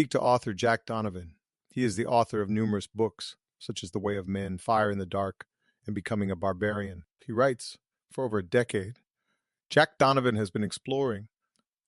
Speak to author Jack Donovan. He is the author of numerous books, such as The Way of Men, Fire in the Dark, and Becoming a Barbarian. He writes for over a decade. Jack Donovan has been exploring,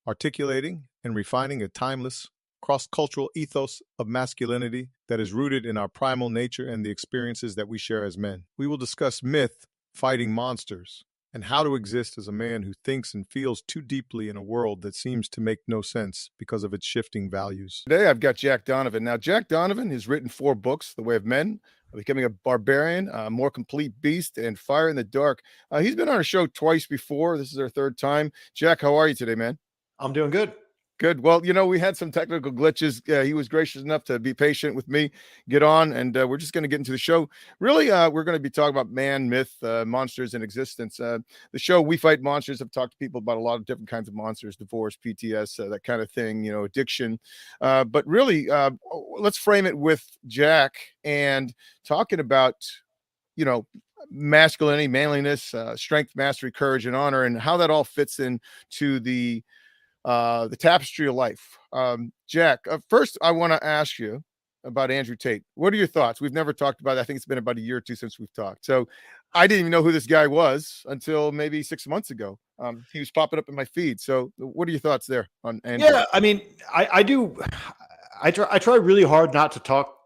articulating, and refining a timeless, cross cultural ethos of masculinity that is rooted in our primal nature and the experiences that we share as men. We will discuss myth, fighting monsters, and how to exist as a man who thinks and feels too deeply in a world that seems to make no sense because of its shifting values. Today, I've got Jack Donovan. Now, Jack Donovan has written 4 books: The Way of Men, Becoming a Barbarian, A More Complete Beast, and Fire in the Dark. He's been on our show twice before. This is our 3rd time. Jack, how are you today, man? I'm doing good. Good. Well, we had some technical glitches. He was gracious enough to be patient with me, get on, and we're just going to get into the show. Really, we're going to be talking about man, myth, monsters in existence. The show, We Fight Monsters. I've talked to people about a lot of different kinds of monsters, divorce, PTS, that kind of thing, addiction. But really, let's frame it with Jack and talking about, masculinity, manliness, strength, mastery, courage, and honor, and how that all fits into the tapestry of life. Jack, first I want to ask you about Andrew Tate. What are your thoughts? We've never talked about it. I think it's been about a year or 2 since we've talked. So I didn't even know who this guy was until maybe 6 months ago. He was popping up in my feed. So what are your thoughts there on Andrew? Yeah, I mean, I try really hard not to talk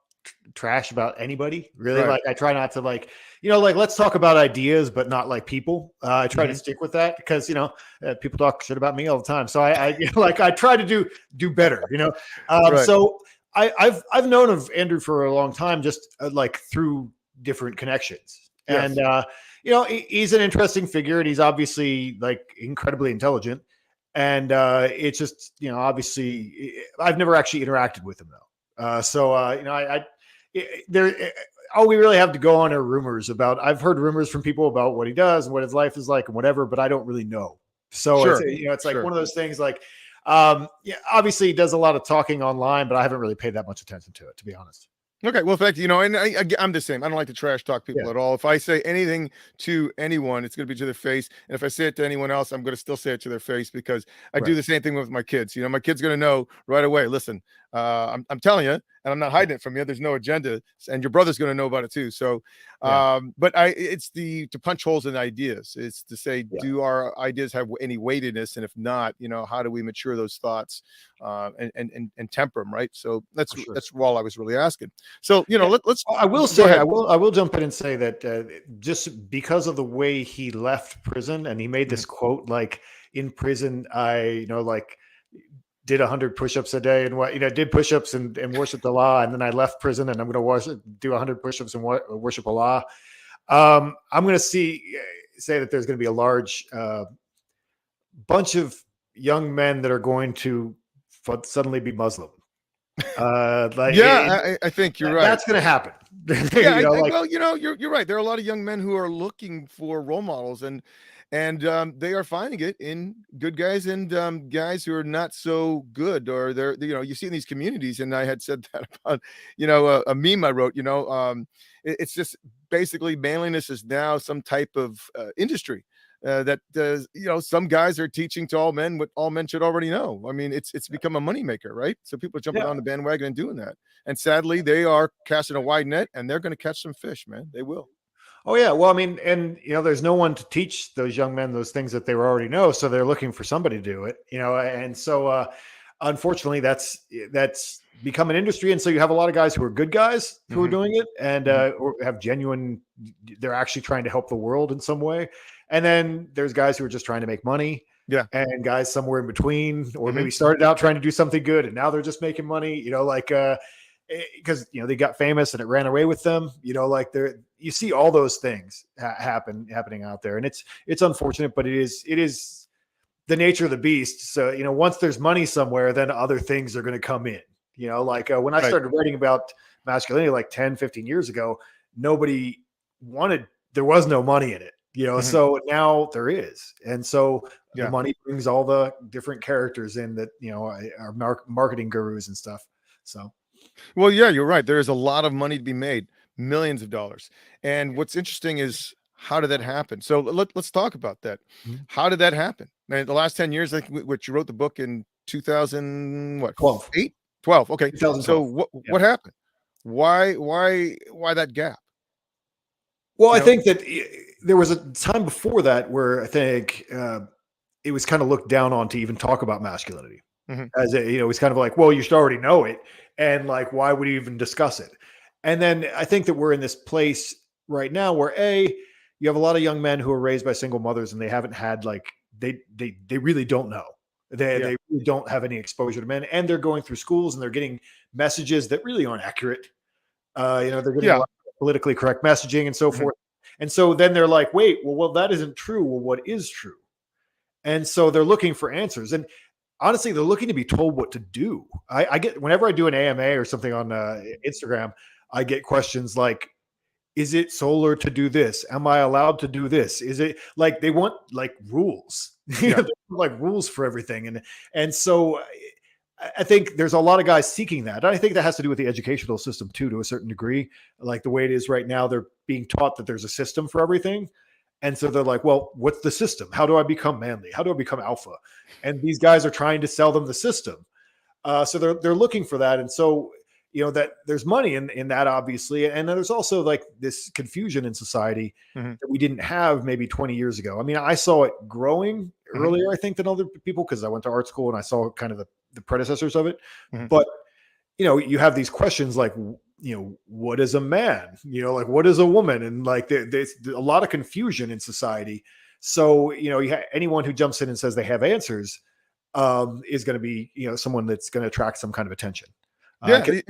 trash about anybody, really. Right. Like, I try not to, let's talk about ideas, but not like people. I try to stick with that because, people talk shit about me all the time. So I try to do better, Right. So I've known of Andrew for a long time, just through different connections. Yes. And, he's an interesting figure, and he's obviously incredibly intelligent. And it's just, obviously I've never actually interacted with him though. All we really have to go on are rumors about. I've heard rumors from people about what he does and what his life is like and whatever, but I don't really know. So Sure. it's like Sure. one of those things. Obviously he does a lot of talking online, but I haven't really paid that much attention to it, to be honest. Okay, well, thank you. And I'm the same. I don't like to trash talk people at all. If I say anything to anyone, it's going to be to their face. And if I say it to anyone else, I'm going to still say it to their face, because I do the same thing with my kids. My kid's going to know right away. Listen, I'm telling you, and I'm not hiding it from you. There's no agenda, and your brother's going to know about it too. So, but it's to punch holes in ideas. It's to say, do our ideas have any weightiness? And if not, how do we mature those thoughts and temper them, right? So that's all I was really asking. So, let's. I will say, I will jump in and say that just because of the way he left prison, and he made this quote, in prison, I did 100 push-ups a day and did push-ups and worshiped Allah, and then I left prison and I'm going to do 100 push-ups and worship Allah. I'm going to say that there's going to be a large bunch of young men that are going to suddenly be Muslim. I think you're right. That's going to happen. You're right. There are a lot of young men who are looking for role models, and they are finding it in good guys and guys who are not so good, or they're, you see in these communities. And I had said that about, a meme I wrote, it's just basically manliness is now some type of industry. That some guys are teaching to all men what all men should already know. I mean, it's become a moneymaker, right? So people are jumping on the bandwagon and doing that. And sadly, they are casting a wide net, and they're going to catch some fish, man. They will. Oh yeah. Well, I mean, and there's no one to teach those young men those things that they already know. So they're looking for somebody to do it, and so unfortunately that's become an industry. And so you have a lot of guys who are good guys who are doing it, and or have genuine, they're actually trying to help the world in some way. And then there's guys who are just trying to make money. Yeah. And guys somewhere in between, or maybe started out trying to do something good and now they're just making money, because, they got famous and it ran away with them, you see all those things happening out there. And it's unfortunate, but it is the nature of the beast. So, once there's money somewhere, then other things are going to come in, when I started writing about masculinity, 10, 15 years ago, there was no money in it. So now there is. And so the money brings all the different characters in that, are marketing gurus and stuff. So, well, yeah, you're right. There is a lot of money to be made, millions of dollars. And what's interesting is, how did that happen? So let's talk about that. How did that happen? Man, the last 10 years, you wrote the book in 2000, what? 12. 8? 12. Okay. 2012. So Yeah. what happened? Why that gap? Well, I You know? think that there was a time before that where I think it was kind of looked down on to even talk about masculinity. Mhm. As it's kind of like, well, you should already know it, and like, why would you even discuss it? And then I think that we're in this place right now where you have a lot of young men who are raised by single mothers, and they haven't had like they really don't know. Yeah. They really don't have any exposure to men, and they're going through schools and they're getting messages that really aren't accurate. They're getting a Yeah. lot of politically correct messaging and so Mhm. forth. And so then they're like, wait, well, that isn't true. Well, what is true? And so they're looking for answers. And honestly, they're looking to be told what to do. I get, whenever I do an AMA or something on Instagram, I get questions like, is it solar to do this? Am I allowed to do this? Is it like they want like rules, Yeah. like rules for everything. And so I think there's a lot of guys seeking that. And I think that has to do with the educational system too, to a certain degree. Like the way it is right now, they're being taught that there's a system for everything. And so they're like, well, what's the system? How do I become manly? How do I become alpha? And these guys are trying to sell them the system. So they're looking for that. And so, that there's money in that, obviously. And then there's also like this confusion in society Mhm. that we didn't have maybe 20 years ago. I mean, I saw it growing Mhm. earlier, I think, than other people, because I went to art school and I saw kind of the predecessors of it. Mhm. But, you have these questions like, what is a man? Like, what is a woman? And like, there's a lot of confusion in society. So, anyone who jumps in and says they have answers is going to be, someone that's going to attract some kind of attention. Yeah. 'Cause,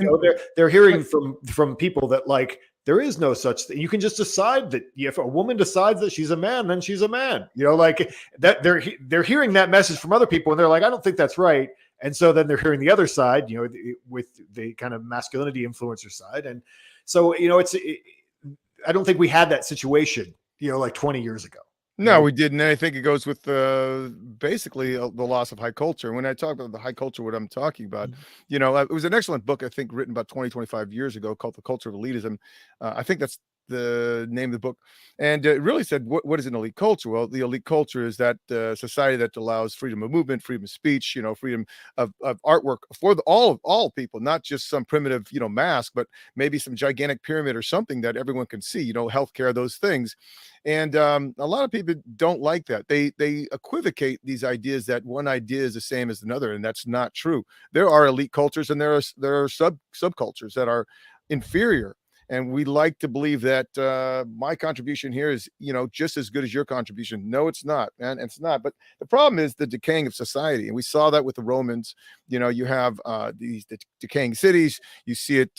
they're hearing from people that like there is no such thing. You can just decide that if a woman decides that she's a man, then she's a man. Like that. They're hearing that message from other people, and they're like, I don't think that's right. And so then they're hearing the other side, with the kind of masculinity influencer side, and so I don't think we had that situation, like 20 years ago. No, we didn't. And I think it goes with basically the loss of high culture. When I talk about the high culture, what I'm talking about, it was an excellent book, I think, written about 20, 25 years ago called The Culture of Elitism. I think that's the name of the book. And it really said, what is an elite culture? Well, the elite culture is that society that allows freedom of movement, freedom of speech, freedom of artwork for all people, not just some primitive, mask, but maybe some gigantic pyramid or something that everyone can see, healthcare, those things. And a lot of people don't like that. They equivocate these ideas that one idea is the same as another, and that's not true. There are elite cultures, and there are subcultures that are inferior. And we like to believe that my contribution here is, just as good as your contribution. No, it's not, man. It's not. But the problem is the decaying of society, and we saw that with the Romans. You have these decaying cities. You see it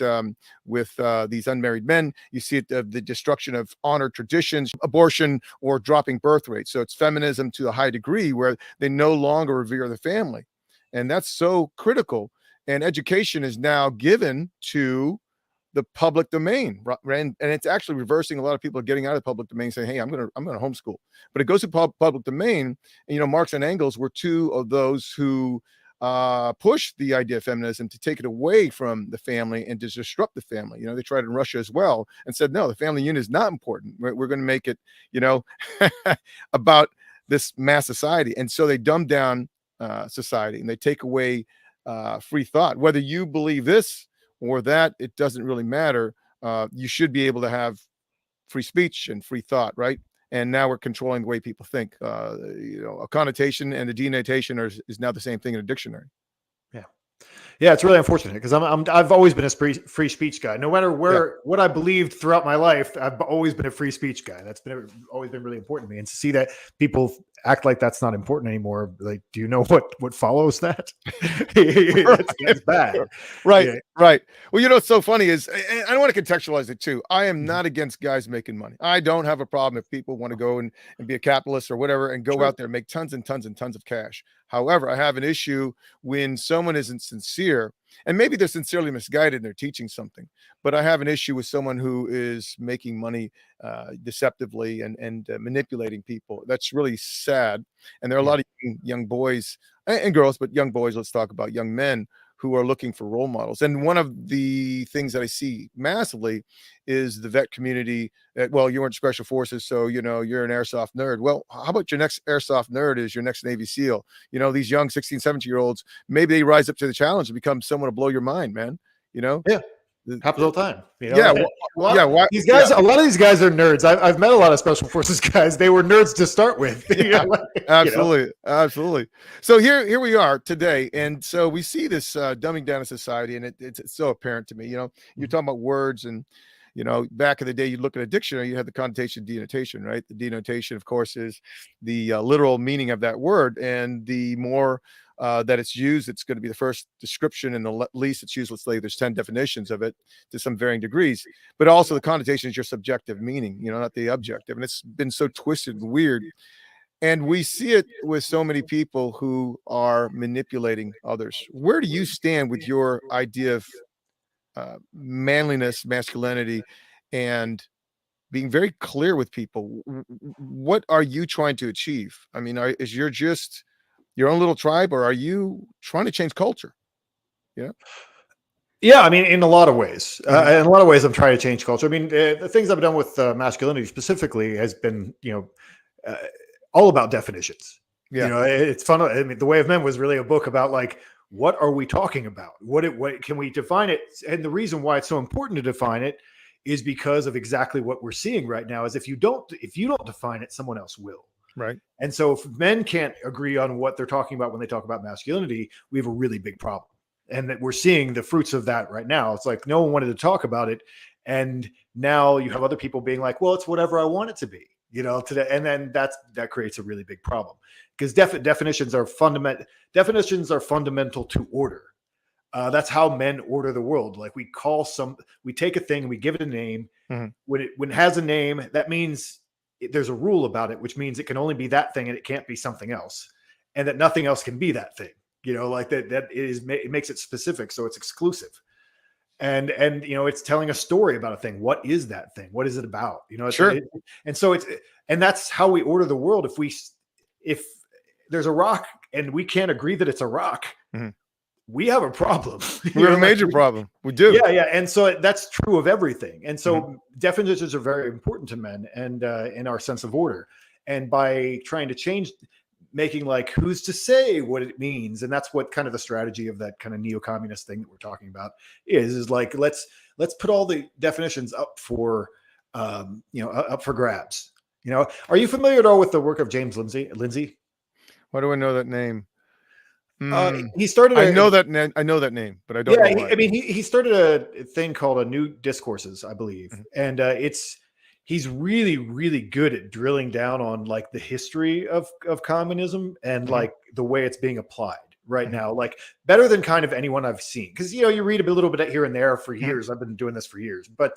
with these unmarried men. You see it the destruction of honor traditions, abortion, or dropping birth rates. So it's feminism to a high degree where they no longer revere the family, and that's so critical. And education is now given to the public domain, and it's actually reversing. A lot of people are getting out of the public domain, saying, "Hey, I'm gonna homeschool," but it goes to public domain. And Marx and Engels were two of those who pushed the idea of feminism to take it away from the family and to disrupt the family. They tried in Russia as well and said, "No, the family unit is not important. We're going to make it, about this mass society." And so they dumb down society and they take away free thought. Whether you believe this or that, it doesn't really matter. You should be able to have free speech and free thought, right? And now we're controlling the way people think. A connotation and a denotation is now the same thing in a dictionary. Yeah. Yeah, it's really unfortunate because I've always been a free speech guy. No matter what I believed throughout my life, I've always been a free speech guy. That's always been really important to me. And to see that people act like that's not important anymore, like, do you know what follows that? That's bad. Right, Yeah. right. Well, it's so funny is, and I want to contextualize it too. I am not against guys making money. I don't have a problem if people want to go and be a capitalist or whatever and go out there and make tons and tons and tons of cash. However, I have an issue when someone isn't sincere, and maybe they're sincerely misguided and they're teaching something, but I have an issue with someone who is making money deceptively and manipulating people. That's really sad. And there are a lot of young boys and girls, but young boys, let's talk about young men who are looking for role models. And one of the things that I see massively is the vet community. Well, you weren't special forces, so you're an airsoft nerd. Well, how about your next airsoft nerd is your next Navy SEAL? These young 16, 17-year-olds, maybe they rise up to the challenge and become someone to blow your mind, man. Yeah. Happens all the time. Yeah. A lot of these guys are nerds. I've met a lot of special forces guys. They were nerds to start with. Yeah, absolutely. So here we are today. And so we see this dumbing down of society, and it's so apparent to me. You're talking about words, and back in the day, you look at a dictionary, you had the connotation denotation, right? The denotation, of course, is the literal meaning of that word. And the more that it's used, it's going to be the first description, and the least it's used. Let's say there's 10 definitions of it to some varying degrees, but also the connotation is your subjective meaning, not the objective. And it's been so twisted and weird. And we see it with so many people who are manipulating others. Where do you stand with your idea of manliness, masculinity, and being very clear with people? What are you trying to achieve? I mean, is you're just your own little tribe, or are you trying to change culture? Yeah, I mean, in a lot of ways. In a lot of ways, I'm trying to change culture. I mean, the things I've done with masculinity specifically has been, all about definitions. Yeah. It's fun. I mean, The Way of Men was really a book about like, what are we talking about? What can we define it? And the reason why it's so important to define it is because of exactly what we're seeing right now. Is if you don't define it, someone else will. Right. And so if men can't agree on what they're talking about when they talk about masculinity, we have a really big problem. And that we're seeing the fruits of that right now. It's like no one wanted to talk about it. And now you have other people being like, well, it's whatever I want it to be, today. And then that creates a really big problem, because definitions are fundamental to order. That's how men order the world. Like we take a thing and we give it a name. Mm-hmm. When it has a name, that means there's a rule about it, which means it can only be that thing and it can't be something else, and that nothing else can be that thing. Like that it makes it specific, so it's exclusive. And it's telling a story about a thing. What is that thing? What is it about? Sure. And that's how we order the world. If there's a rock and we can't agree that it's a rock, mm-hmm. we have a problem. We have a major problem. We do. Yeah. And so that's true of everything. And so definitions are very important to men and in our sense of order. And by trying to change, making like, who's to say what it means? And that's what kind of the strategy of that kind of neo-communist thing that we're talking about is like, let's put all the definitions up for, up for grabs. Are you familiar at all with the work of James Lindsay? Why do I know that name? He started. I know that name, but I don't. Yeah, know why. He started a thing called a New Discourses, I believe, and he's really, really good at drilling down on like the history of communism and like the way it's being applied right now, like better than kind of anyone I've seen. Because you read a little bit here and there for years. I've been doing this for years, but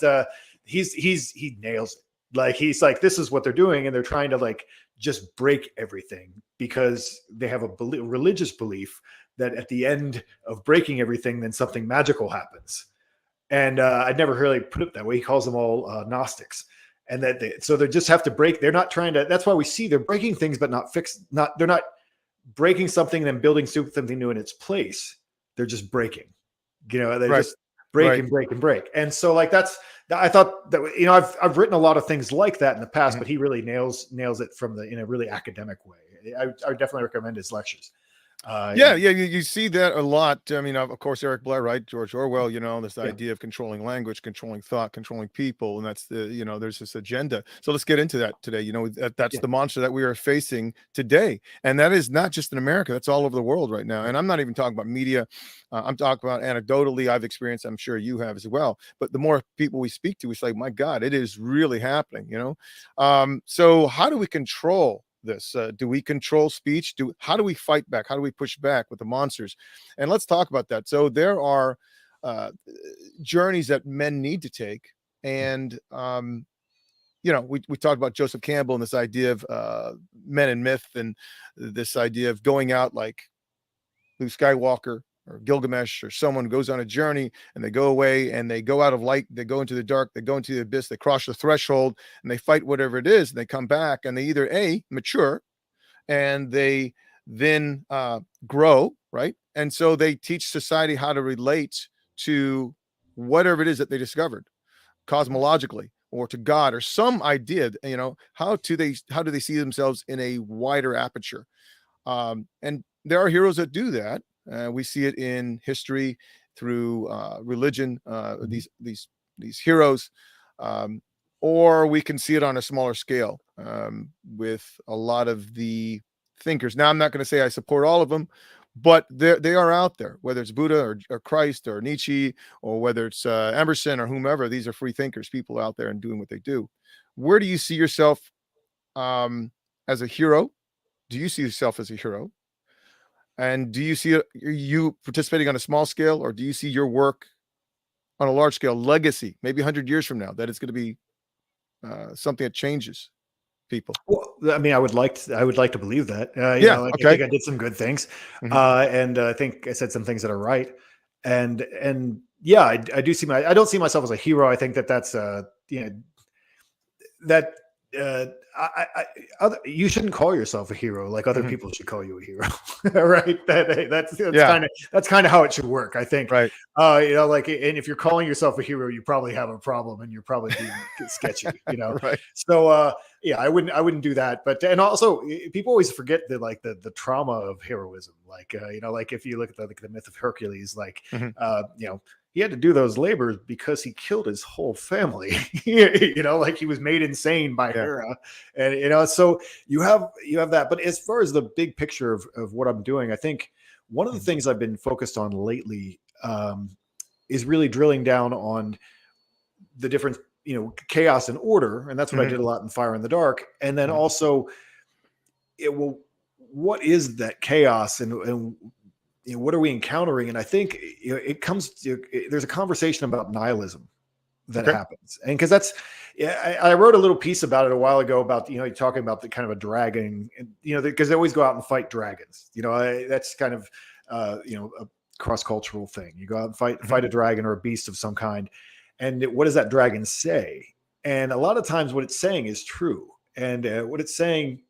he nails it. Like he's like, this is what they're doing, and they're trying to like just break everything because they have a religious belief that at the end of breaking everything, then something magical happens. And I'd never really put it that way. He calls them all Gnostics. And that so they just have to break. They're not trying to. That's why we see they're breaking things, but not fix. They're not breaking something and then building something new in its place. They're just breaking. They just break and break and break. And so like I thought that I've written a lot of things like that in the past, but he really nails it in a really academic way. I definitely recommend his lectures. You see that a lot. I mean, of course, Eric Blair, right? George Orwell, this idea of controlling language, controlling thought, controlling people. And that's there's this agenda. So let's get into that today. That's the monster that we are facing today. And that is not just in America, that's all over the world right now. And I'm not even talking about media. I'm talking about anecdotally, I've experienced, I'm sure you have as well. But the more people we speak to, it's like, my God, it is really happening, So how do we control this? Do we control speech? How do we fight back? How do we push back with the monsters? And let's talk about that. So there are journeys that men need to take. And, we talked about Joseph Campbell and this idea of men and myth, and this idea of going out like Luke Skywalker or Gilgamesh or someone who goes on a journey and they go away and they go out of light, they go into the dark, they go into the abyss, they cross the threshold and they fight whatever it is, and they come back and they either mature and they then grow, right? And so they teach society how to relate to whatever it is that they discovered cosmologically, or to God, or some idea, how do they see themselves in a wider aperture? And there are heroes that do that. We see it in history through religion, these heroes, or we can see it on a smaller scale with a lot of the thinkers. Now, I'm not going to say I support all of them, but they are out there, whether it's Buddha or Christ or Nietzsche, or whether it's Emerson or whomever. These are free thinkers, people out there and doing what they do. Where do you see yourself as a hero? Do you see yourself as a hero? And do you see you participating on a small scale, or do you see your work on a large scale, legacy, maybe 100 years from now, that it's going to be something that changes people? Well, I mean, I would like to believe that. I think I did some good things, and I think I said some things that are right. And yeah, I do see I don't see myself as a hero. I think that's that you shouldn't call yourself a hero like other people should call you a hero. Right? That's kind of how it should work, I think. Right. And if you're calling yourself a hero, you probably have a problem and you're probably being sketchy, Right. So I wouldn't do that. But and also people always forget the trauma of heroism. Like if you look at the myth of Hercules, he had to do those labors because he killed his whole family. Like he was made insane by Hera, and so you have that. But as far as the big picture of what I'm doing, I think one of the things I've been focused on lately is really drilling down on the different, chaos and order, and that's what I did a lot in Fire in the Dark. And then also, what is that chaos and what are we encountering? And I think it comes to, there's a conversation about nihilism that happens. And because I wrote a little piece about it a while ago about, talking about the kind of a dragon, and, because they always go out and fight dragons. That's kind of, a cross-cultural thing. You go out and fight a dragon or a beast of some kind. And what does that dragon say? And a lot of times what it's saying is true. And what it's saying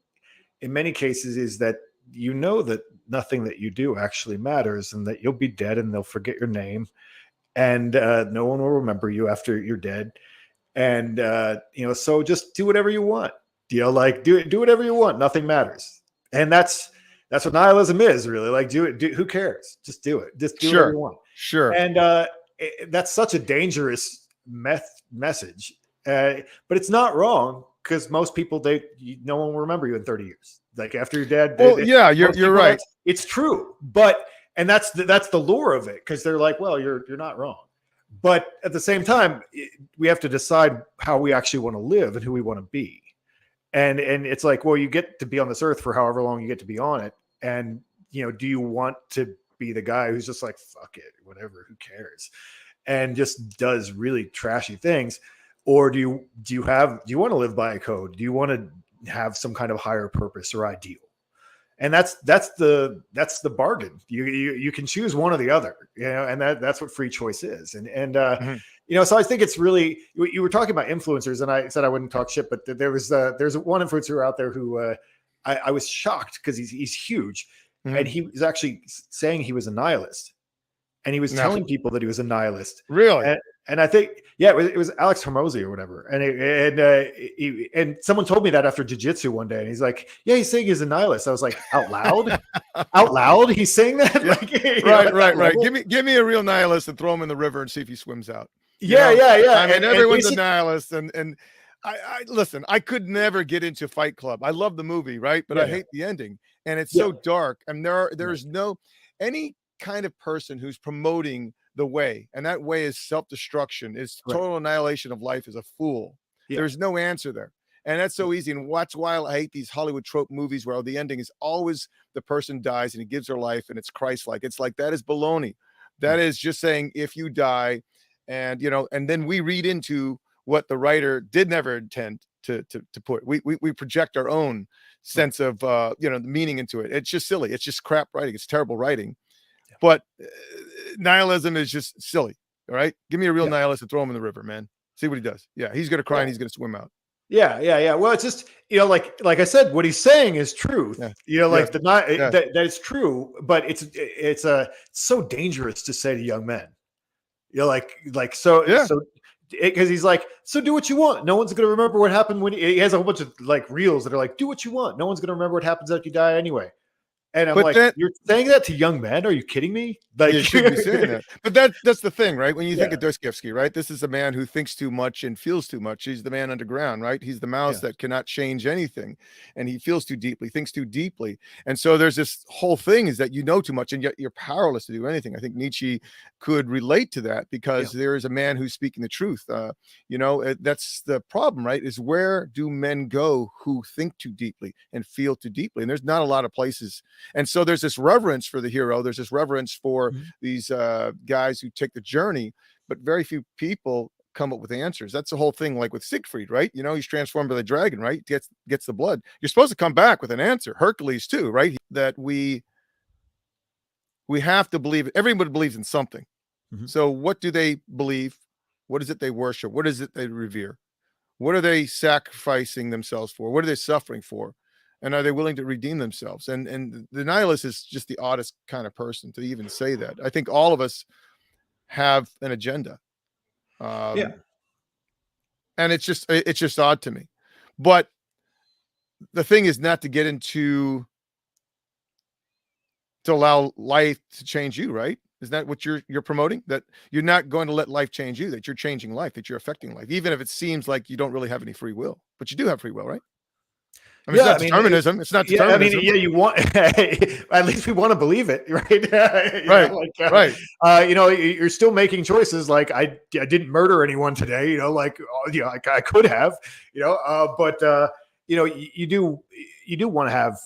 in many cases is that that nothing that you do actually matters, and that you'll be dead and they'll forget your name, and no one will remember you after you're dead. And so just do whatever you want. Do whatever you want. Nothing matters. And that's what nihilism is, really. Like, do it. Who cares? Just do it. Just do whatever you want. Sure. And that's such a dangerous message, but it's not wrong, because most people no one will remember you in 30 years. Like after you're dead. You're right. It's true, and that's the lore of it, because they're like, well, you're not wrong. But at the same time, we have to decide how we actually want to live and who we want to be. And it's like, well, you get to be on this earth for however long you get to be on it. And, do you want to be the guy who's just like, fuck it, whatever, who cares? And just does really trashy things? Or do you want to live by a code? Do you want to have some kind of higher purpose or ideal? And that's the bargain. You can choose one or the other, and that's what free choice is. And so I think it's really, you were talking about influencers, and I said I wouldn't talk shit, but there's one influencer out there who I was shocked, because he's huge, and he was actually saying he was a nihilist, and he was telling people that he was a nihilist. Really? And I think, it was Alex Hormozy or whatever. And someone told me that after jiu-jitsu one day, and he's like, yeah, he's saying he's a nihilist. I was like, out loud? Out loud? He's saying that? Yeah. Right. Give me a real nihilist and throw him in the river and see if he swims out. Yeah. I mean, everyone's a nihilist. And I listen, I could never get into Fight Club. I love the movie, right? But I hate the ending. And it's so dark. And there's no any kind of person who's promoting the way, and that way is self-destruction, is total annihilation of life, is a fool. There's no answer there. And that's so easy. And that's why I hate these Hollywood trope movies where the ending is always the person dies and he gives her life and it's Christ-like. It's like, that is baloney. That is just saying, if you die, and and then we read into what the writer did never intend to put. We project our own sense of the meaning into it. It's just silly. It's just crap writing. It's terrible writing. But nihilism is just silly. All right. Give me a real nihilist and throw him in the river, man. See what he does. Yeah. He's going to cry and he's going to swim out. Yeah. Well, it's just, like I said, what he's saying is truth. Yeah. Like Yeah. that it's true, but it's so dangerous to say to young men. Yeah. Because he's like, so do what you want. No one's going to remember what happened when he has a whole bunch of like reels that are like, do what you want. No one's going to remember what happens after you die anyway. And I'm But like, then you're saying that to young men? Are you kidding me? Like, you should be saying that. But that's the thing, right? When you think Yeah. of Dostoevsky, right? This is a man who thinks too much and feels too much. He's the man underground, right? He's the mouse Yeah. that cannot change anything. And he feels too deeply, thinks too deeply. And so there's this whole thing is that you know too much and yet you're powerless to do anything. I think Nietzsche could relate to that because there is a man who's speaking the truth. That's the problem, right? Is where do men go who think too deeply and feel too deeply? And there's not a lot of places. And so there's this reverence for the hero. There's this reverence for these guys who take the journey, but very few people come up with answers. That's the whole thing, like with Siegfried, right? He's transformed by the dragon, right? Gets the blood. You're supposed to come back with an answer. Hercules too, right? That we have to believe. Everybody believes in something. So what do they believe? What is it they worship? What is it they revere? What are they sacrificing themselves for? What are they suffering for? And are they willing to redeem themselves? And the nihilist is just the oddest kind of person to even say that. I think all of us have an agenda. And it's just odd to me. But the thing is not to get into to allow life to change you, right? Is that what you're promoting? That you're not going to let life change you, that you're changing life, that you're affecting life, even if it seems like you don't really have any free will. But you do have free will, right? I mean, it's not determinism. It's not determinism. You want at least we want to believe it, right? Right. You're still making choices. Like I didn't murder anyone today. I could have. But you do want to have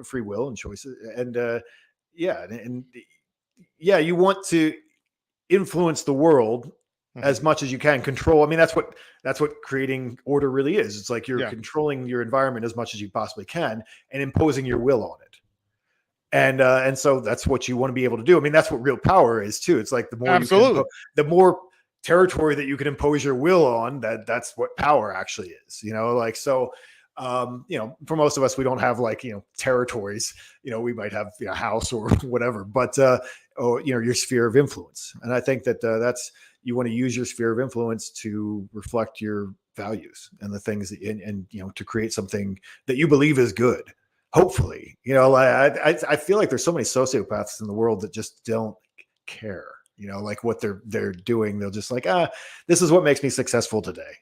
free will and choices, and you want to influence the world as much as you can. Control. I mean, that's what creating order really is. It's like you're controlling your environment as much as you possibly can and imposing your will on it. And so that's what you want to be able to do. I mean, that's what real power is too. It's like the more the more territory that you can impose your will on, that's what power actually is. For most of us, we don't have territories. We might have a house or whatever, but your sphere of influence. And I think that that's you want to use your sphere of influence to reflect your values and the things that and to create something that you believe is good. Hopefully, I feel like there's so many sociopaths in the world that just don't care. Like what they're doing. They'll just like, this is what makes me successful today.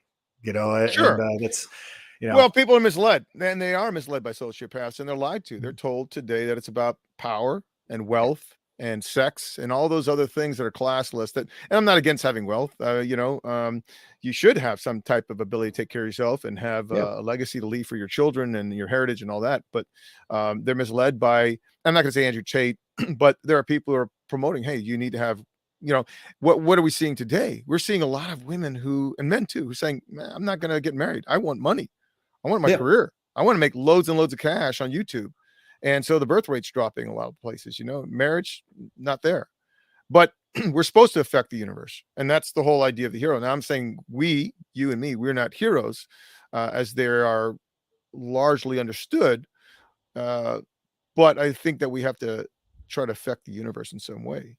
Sure. And it's. Well, people are misled, and they are misled by sociopaths, and they're lied to. They're told today that it's about power and wealth and sex and all those other things that are classless. And I'm not against having wealth. You should have some type of ability to take care of yourself and have a legacy to leave for your children and your heritage and all that. But they're misled by. I'm not going to say Andrew Tate, but there are people who are promoting, hey, you need to have. What are we seeing today? We're seeing a lot of women and men too, who are saying, man, I'm not going to get married. I want money. I want my career. I want to make loads and loads of cash on YouTube. And so the birth rate's dropping a lot of places, marriage, not there. But we're supposed to affect the universe. And that's the whole idea of the hero. Now I'm saying you and me, we're not heroes as they are largely understood. But I think that we have to try to affect the universe in some way.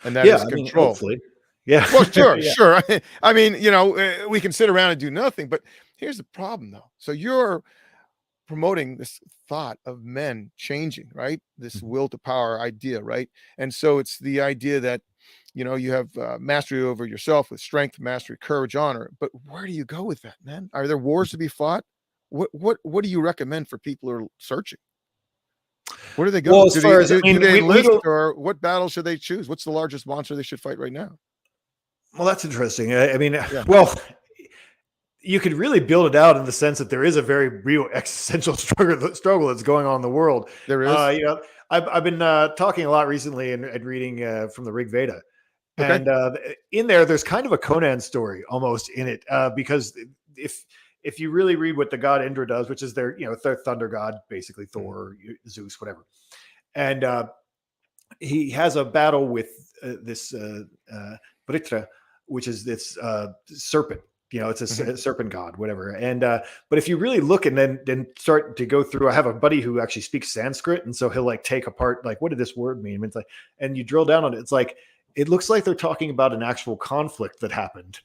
And that is control. Hopefully. Yeah. Well, sure. I mean, we can sit around and do nothing, but here's the problem though. So you're promoting this thought of men changing, right? This will to power idea, right? And so it's the idea that, you have mastery over yourself with strength, mastery, courage, honor. But where do you go with that, man? Are there wars to be fought? What do you recommend for people who are searching? Where do they go? Well, do they enlist, or what battle should they choose? What's the largest monster they should fight right now? Well, that's interesting. I mean, well, you could really build it out in the sense that there is a very real existential struggle that's going on in the world. There is. I've been talking a lot recently and reading from the Rig Veda. Okay. And in there's kind of a Conan story almost in it because if you really read what the god Indra does, which is their thunder god, basically Thor, Zeus, whatever, and he has a battle with this Britra, which is this serpent, It's a serpent god, whatever. And but if you really look and then start to go through, I have a buddy who actually speaks Sanskrit, and so he'll like take apart like, what did this word mean? And it's like, and you drill down on it, it's like it looks like they're talking about an actual conflict that happened,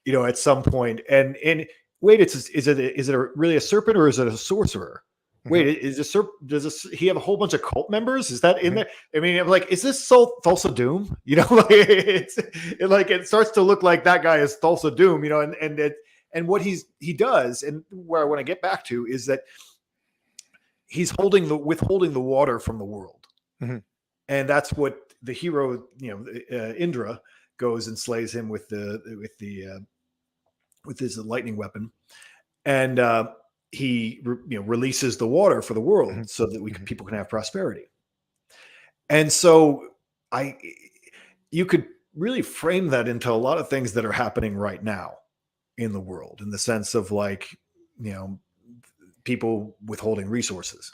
at some point. And wait, is it really a serpent or is it a sorcerer? Wait, is this does he have a whole bunch of cult members? Is that in there? I mean, I'm like, is this Thulsa Doom? Like it starts to look like that guy is Thulsa Doom, and what he does, and where I want to get back to is that he's withholding the water from the world, and that's what the hero, Indra goes and slays him with his lightning weapon, and he releases the water for the world so that people can have prosperity. And so you could really frame that into a lot of things that are happening right now in the world, in the sense of like, people withholding resources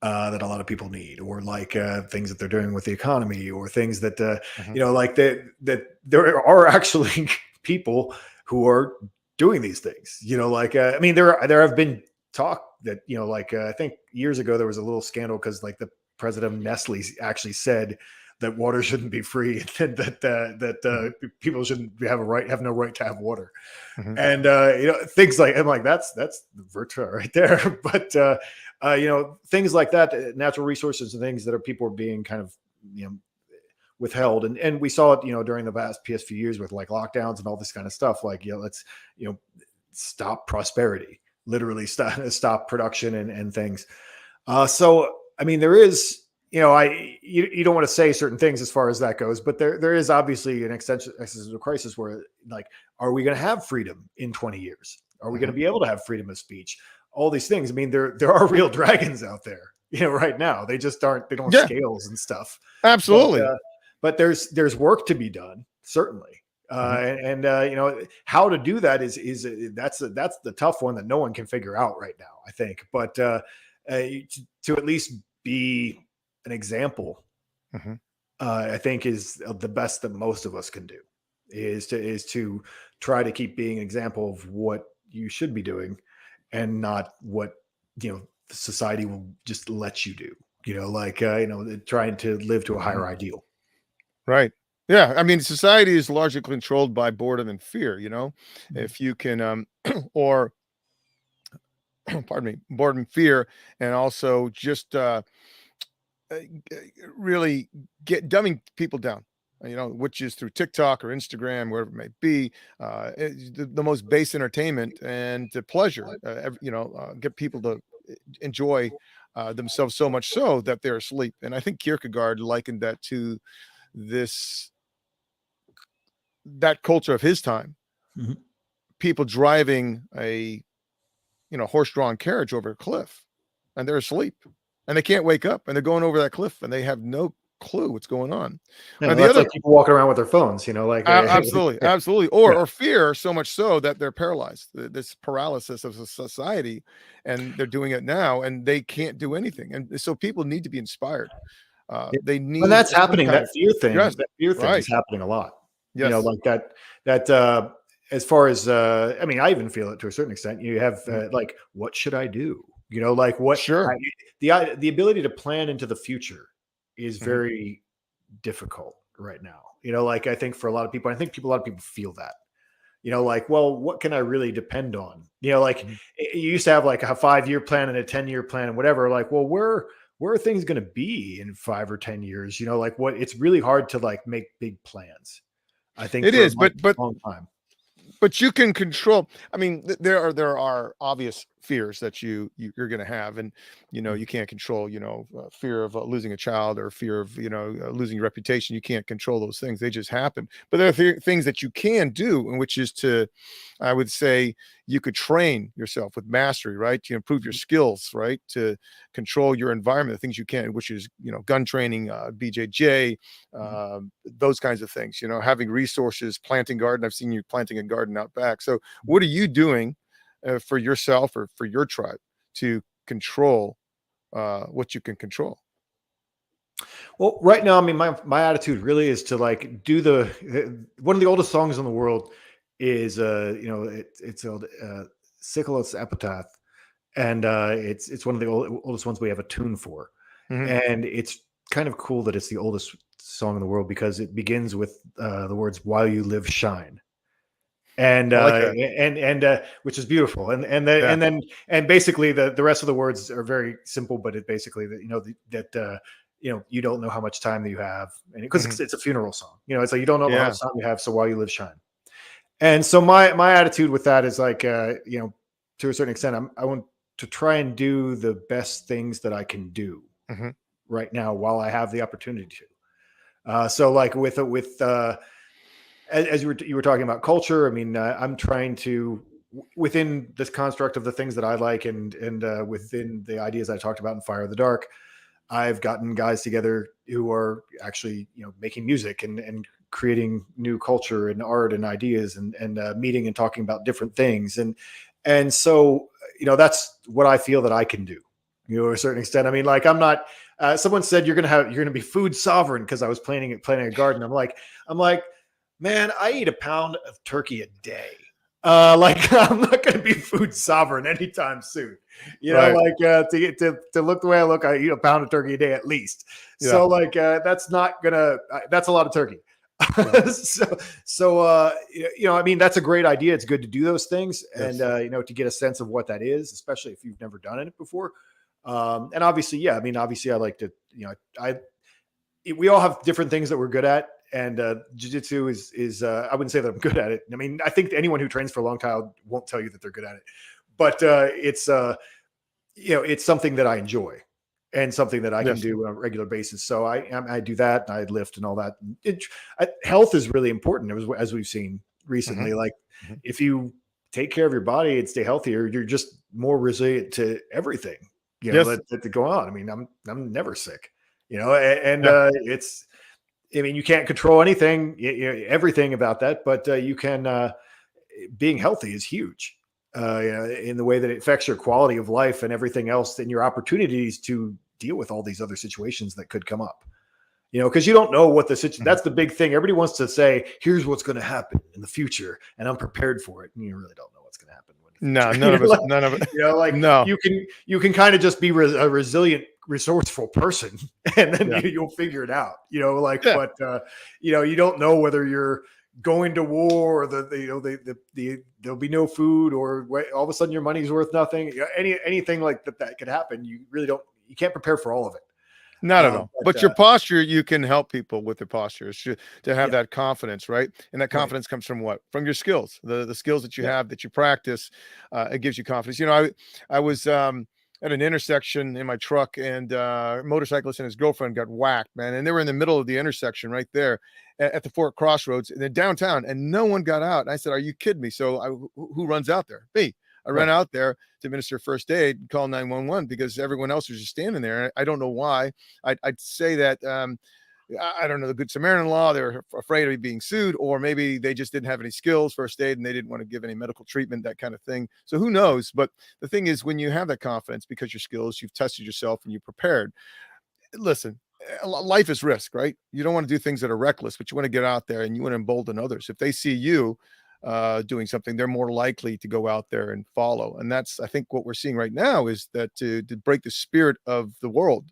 that a lot of people need, or like things that they're doing with the economy, or things that, like that there are actually people who are doing these things, I mean, there have been talk that, I think years ago, there was a little scandal because like the president of Nestle actually said that water shouldn't be free, and that people shouldn't have no right to have water. And, things like, I'm like, that's virtue right there. But, things like that, natural resources and things that people are being kind of, withheld. And we saw it, during the past few years with like lockdowns and all this kind of stuff, like, let's, stop prosperity, literally stop production and things. So, I mean, there is, you don't want to say certain things as far as that goes, but there is obviously an existential crisis where, like, are we going to have freedom in 20 years? Are we going to be able to have freedom of speech? All these things. I mean, there are real dragons out there, right now. They just they don't have scales and stuff. Absolutely. But there's work to be done, certainly. And how to do that is that's the tough one that no one can figure out right now, I think. But to at least be an example, I think is the best that most of us can do, is to try to keep being an example of what you should be doing, and not what society will just let you do. Trying to live to a higher ideal. Right. Yeah. I mean, society is largely controlled by boredom and fear, if you can, or pardon me, boredom, fear, and also just really dumbing people down, which is through TikTok or Instagram, wherever it may be, the most base entertainment and pleasure, get people to enjoy themselves so much so that they're asleep. And I think Kierkegaard likened that to that culture of his time, people driving a horse-drawn carriage over a cliff, and they're asleep and they can't wake up, and they're going over that cliff and they have no clue what's going on. The other, like people walking around with their phones, like absolutely, absolutely, or fear so much so that they're paralyzed. This paralysis of society, and they're doing it now, and they can't do anything. And so people need to be inspired. They need, and that's happening. That fear thing, yes, that fear thing is happening a lot. Yes. Like that. As far as I mean, I even feel it to a certain extent. You have like, what should I do? Like what? Sure. The ability to plan into the future is very difficult right now. Like I think for a lot of people, a lot of people feel that. Like, well, what can I really depend on? Like you used to have like a 5-year plan and a 10-year plan and whatever. Like, well, where are things going to be in 5 or 10 years? Like what? It's really hard to like make big plans. I think it is, but a long time. But you can control. I mean, there are obvious fears that you're going to have, and you can't control. Fear of losing a child, or fear of losing your reputation. You can't control those things; they just happen. But there are things that you can do, and which is to, I would say, you could train yourself with mastery, right? To improve your skills, right? To control your environment, the things you can, which is gun training, BJJ, those kinds of things. Having resources, planting garden. I've seen you planting a garden out back. So, what are you doing for yourself or for your tribe to control what you can control? Well, right now, I mean, my attitude really is to like do one of the oldest songs in the world is it's called Siculus Epitaph, and it's one of the oldest ones we have a tune for, and it's kind of cool that it's the oldest song in the world because it begins with the words "While you live, shine." And I like that. which is beautiful, and Yeah. and basically the rest of the words are very simple, but it basically you don't know how much time that you have, and because it's a funeral song, it's like you don't know how much time you have, so while you live, shine. And so my attitude with that is like to a certain extent, I want to try and do the best things that I can do right now while I have the opportunity to. So like with as you were talking about culture, I mean, I'm trying to, within this construct of the things that I like, and within the ideas I talked about in Fire of the Dark, I've gotten guys together who are actually, making music and creating new culture and art and ideas, and meeting and talking about different things, and so that's what I feel that I can do, to a certain extent. I mean, like I'm not. Someone said you're gonna be food sovereign because I was planting a garden. I'm like. Man, I eat a pound of turkey a day. Like I'm not going to be food sovereign anytime soon. To look the way I look, I eat a pound of turkey a day at least. Yeah. So like that's not gonna. That's a lot of turkey. Yeah. I mean, that's a great idea. It's good to do those things, yes. And to get a sense of what that is, especially if you've never done it before. And obviously, yeah. I mean, obviously, I like to. We all have different things that we're good at. And jiu-jitsu is I wouldn't say that I'm good at it. I mean, I think anyone who trains for a long time won't tell you that they're good at it, but it's something that I enjoy and something that I can do on a regular basis. So I do that, and I lift and all that. Health is really important, as we've seen recently. Like if you take care of your body and stay healthier, you're just more resilient to everything. That go on. I mean, I'm never sick. It's. I mean, you can't control anything, everything about that, but you can. Being healthy is huge in the way that it affects your quality of life and everything else, and your opportunities to deal with all these other situations that could come up. Because you don't know what the situation. That's the big thing. Everybody wants to say, "Here's what's going to happen in the future," and I'm prepared for it. And you really don't know what's going to happen. No, none of us. None of it. No. You can kind of just be a resilient, resourceful person, and then you'll figure it out. But you don't know whether you're going to war, or there'll be no food, or all of a sudden your money's worth nothing. Anything like that could happen. You really don't. You can't prepare for all of it. Not at all. But your posture, you can help people with their posture to have that confidence, right? And that confidence comes from what? From your skills, the skills that you have, that you practice. It gives you confidence. I was at an intersection in my truck, and a motorcyclist and his girlfriend got whacked, man. And they were in the middle of the intersection right there at the Fort Crossroads, and then downtown, and no one got out. And I said, "Are you kidding me?" So who runs out there? Me. I ran out there to administer first aid, call 911, because everyone else was just standing there. I don't know why. I'd say that I don't know the Good Samaritan law. They're afraid of being sued, or maybe they just didn't have any skills first aid and they didn't want to give any medical treatment, that kind of thing. So who knows? But the thing is, when you have that confidence because your skills, you've tested yourself and you're prepared. Listen, life is risk, right? You don't want to do things that are reckless, but you want to get out there and you want to embolden others. If they see you doing something, they're more likely to go out there and follow. And that's, I think, what we're seeing right now is that to break the spirit of the world.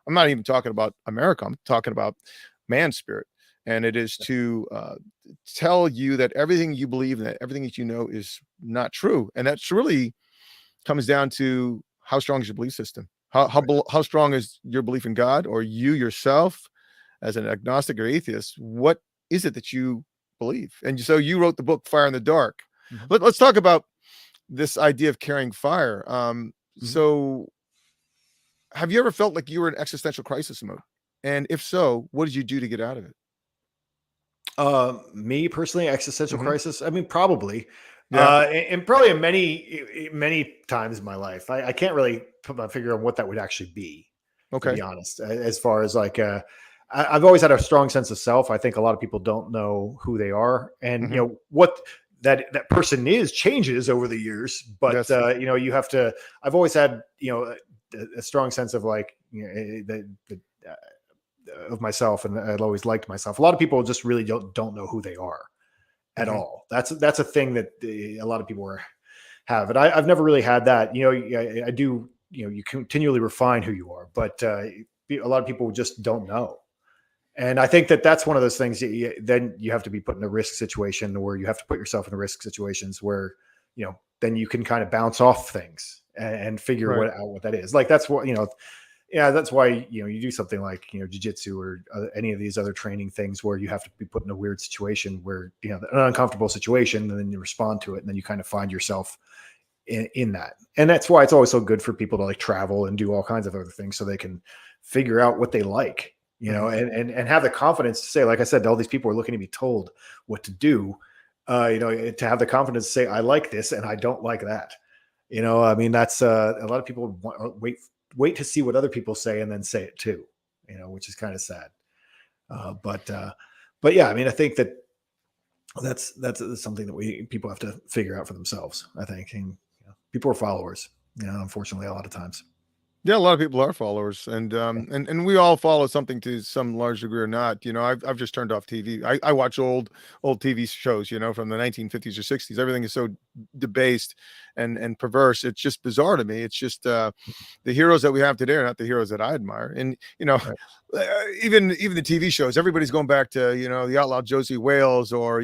I'm not even talking about America. I'm talking about man's spirit. And it is to tell you that everything you believe and that everything that you know is not true. And that's really comes down to how strong is your belief system? How strong is your belief in God, or you yourself as an agnostic or atheist? What is it that you believe? And so you wrote the book Fire in the Dark. Let's talk about this idea of carrying fire. So have you ever felt like you were in existential crisis mode? And if so, what did you do to get out of it? Me personally, existential crisis. I mean, probably, and probably many times in my life. I can't really put my finger on what that would actually be. To be honest, as far as like, I've always had a strong sense of self. I think a lot of people don't know who they are, and what that person is changes over the years. But you have to. I've always had a strong sense of like of myself, and I've always liked myself. A lot of people just really don't know who they are, at all. That's a thing that a lot of people have, and I've never really had that. I do. You continually refine who you are, but a lot of people just don't know. And I think that that's one of those things that then you have to be put in a risk situation, where you have to put yourself in risk situations where, then you can kind of bounce off things and figure out what that is. Like, that's what, that's why, you do something like, jiu-jitsu or any of these other training things where you have to be put in a weird situation where, an uncomfortable situation, and then you respond to it. And then you kind of find yourself in that. And that's why it's always so good for people to like travel and do all kinds of other things so they can figure out what they like. And have the confidence to say, like I said, all these people are looking to be told what to do, to have the confidence to say, I like this and I don't like that. I mean, that's a lot of people wait to see what other people say and then say it too, which is kind of sad. But yeah, I mean, I think that's something that people have to figure out for themselves, I think. And people are followers, unfortunately, a lot of times. Yeah, a lot of people are followers, and we all follow something to some large degree or not. I've just turned off TV. I watch old TV shows, from the 1950s or 60s. Everything is so debased and perverse. It's just bizarre to me. It's just the heroes that we have today are not the heroes that I admire. And even the TV shows, everybody's going back to the outlaw Josie Wales or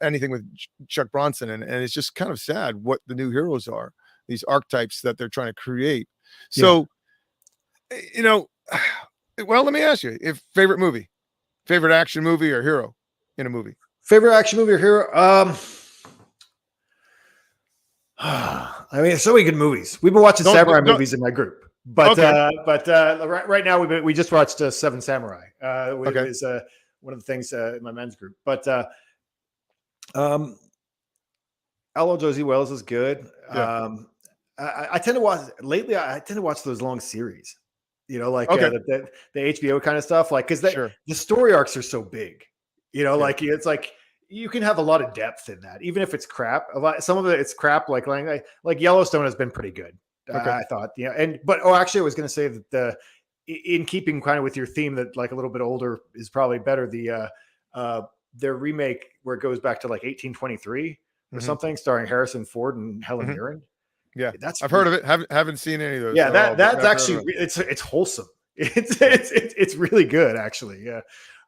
anything with Chuck Bronson, and it's just kind of sad what the new heroes are. These archetypes that they're trying to create. So, well, let me ask you, if favorite action movie or hero in a movie? Favorite action movie or hero? I mean, so many good movies. We've been watching samurai movies in my group, but right now we just watched Seven Samurai. It is one of the things in my men's group. But Outlaw Josie Wales is good. Yeah. I tend to watch lately. I tend to watch those long series, the HBO kind of stuff, like, because the story arcs are so big, like it's like you can have a lot of depth in that, even if it's crap. Some of it's crap, like Yellowstone has been pretty good. I thought, actually, I was going to say that in keeping kind of with your theme that like a little bit older is probably better. Their remake where it goes back to like 1823 or something, starring Harrison Ford and Helen Mirren. Yeah, I've heard of it. Haven't seen any of those. Yeah, that's actually it's wholesome. It's really good, actually. Yeah,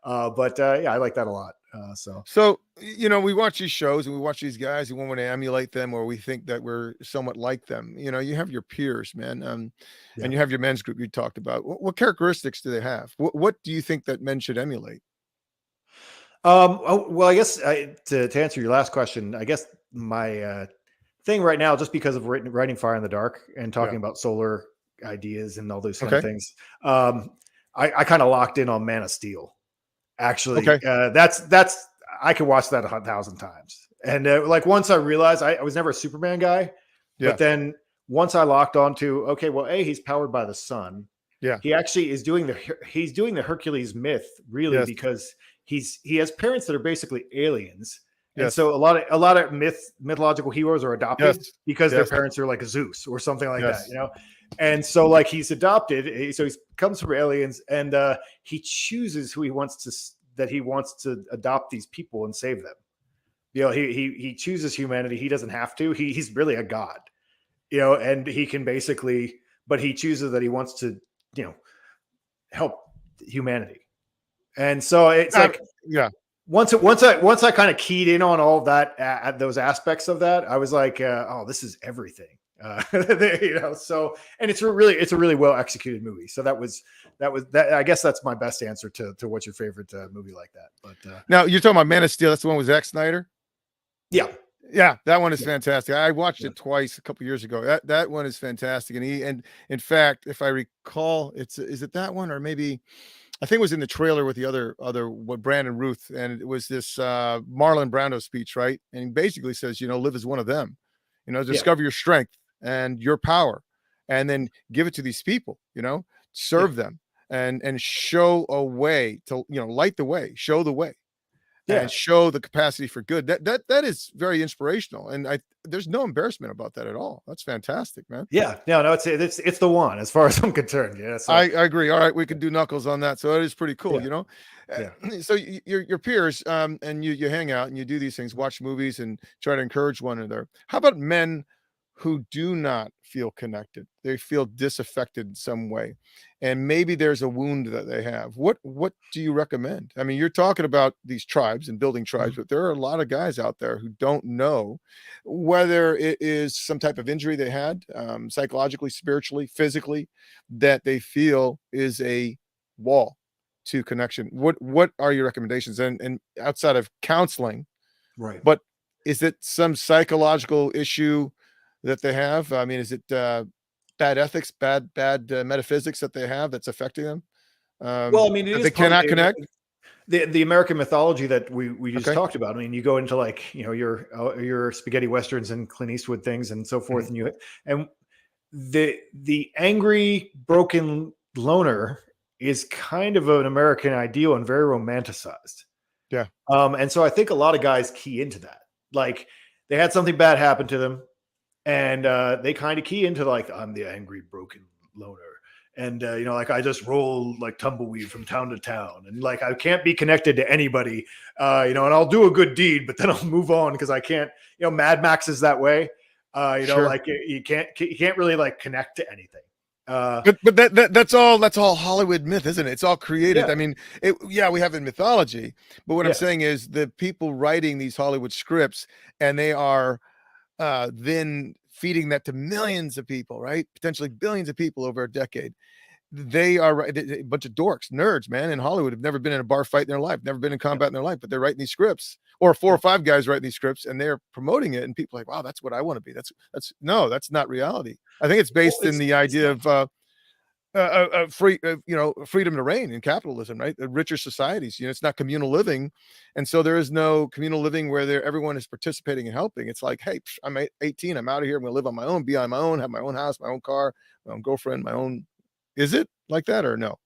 I like that a lot. So we watch these shows and we watch these guys and we want to emulate them, or we think that we're somewhat like them. You have your peers, man, and you have your men's group you talked about. What characteristics do they have? What do you think that men should emulate? Well, I guess to answer your last question, I guess my thing right now, just because of writing Fire in the Dark and talking about solar ideas and all those kind of things, I kind of locked in on Man of Steel. Actually, that's I could watch that 1,000 times. And like once I realized I was never a Superman guy, but then once I locked on to he's powered by the sun. Yeah, he actually is doing the Hercules myth because he has parents that are basically aliens. And so a lot of mythological heroes are adopted because their parents are like Zeus or something like that, And so like he's adopted, so he comes from aliens, and he chooses who he wants to adopt these people and save them. He chooses humanity. He doesn't have to. He's really a god, and he can basically, but he chooses that he wants to, help humanity. And so it's once I kind of keyed in on all of that, those aspects of that, I was like, this is everything. So, and it's a really well executed movie. So that was I guess that's my best answer to what's your favorite movie like that. But now you're talking about Man of Steel. That's the one with Zack Snyder. Yeah, that one is fantastic. I watched it twice a couple years ago. That one is fantastic. And in fact, if I recall, is it that one, or maybe I think it was in the trailer with the other with Brandon Ruth, and it was this Marlon Brando speech, right? And he basically says, live as one of them, discover your strength and your power, and then give it to these people, serve them and show a way to, light the way, show the way. and show the capacity for good. That is very inspirational, and there's no embarrassment about that at all. That's fantastic, man. Yeah, no, it's the one as far as I'm concerned. Yeah, so. I agree. All right, we can do knuckles on that. So it is pretty cool, Yeah. So your peers, and you hang out and you do these things, watch movies, and try to encourage one another. How about men who do not feel connected? They feel disaffected in some way, and maybe there's a wound that they have. What do you recommend? I mean, you're talking about these tribes and building tribes, but there are a lot of guys out there who don't know whether it is some type of injury they had, psychologically, spiritually, physically, that they feel is a wall to connection. What are your recommendations? And outside of counseling, Right. but is it some psychological issue that they have? I mean, is it bad ethics, bad metaphysics that they have that's affecting them? Well, I mean, they cannot connect. The American mythology that we just talked about. I mean, you go into like, your spaghetti westerns and Clint Eastwood things and so forth, and the angry, broken loner is kind of an American ideal and very romanticized. Yeah. And so I think a lot of guys key into that. Like they had something bad happen to them, and they kind of key into like, I'm the angry, broken loner. And, like I just roll like tumbleweed from town to town, and like I can't be connected to anybody, and I'll do a good deed, but then I'll move on because I can't, Mad Max is that way. Sure. Like you can't really like connect to anything. But that's all Hollywood myth, isn't it? It's all created. Yeah. I mean, we have in mythology, but what I'm saying is the people writing these Hollywood scripts, and they are then feeding that to millions of people, right? Potentially billions of people over a decade. They are a bunch of dorks, nerds, man, in Hollywood, have never been in a bar fight in their life, never been in combat in their life, but they're writing these scripts, or 4 or 5 guys writing these scripts, and they're promoting it, and people are like, wow, that's what I want to be. That's not reality. I think it's based in the idea of freedom to reign in capitalism, right? The richer societies, it's not communal living. And so there is no communal living where everyone is participating and helping. It's like, hey, I'm 18, I'm out of here, I'm gonna live on my own, be on my own, have my own house, my own car, my own girlfriend, my own. Is it like that or no?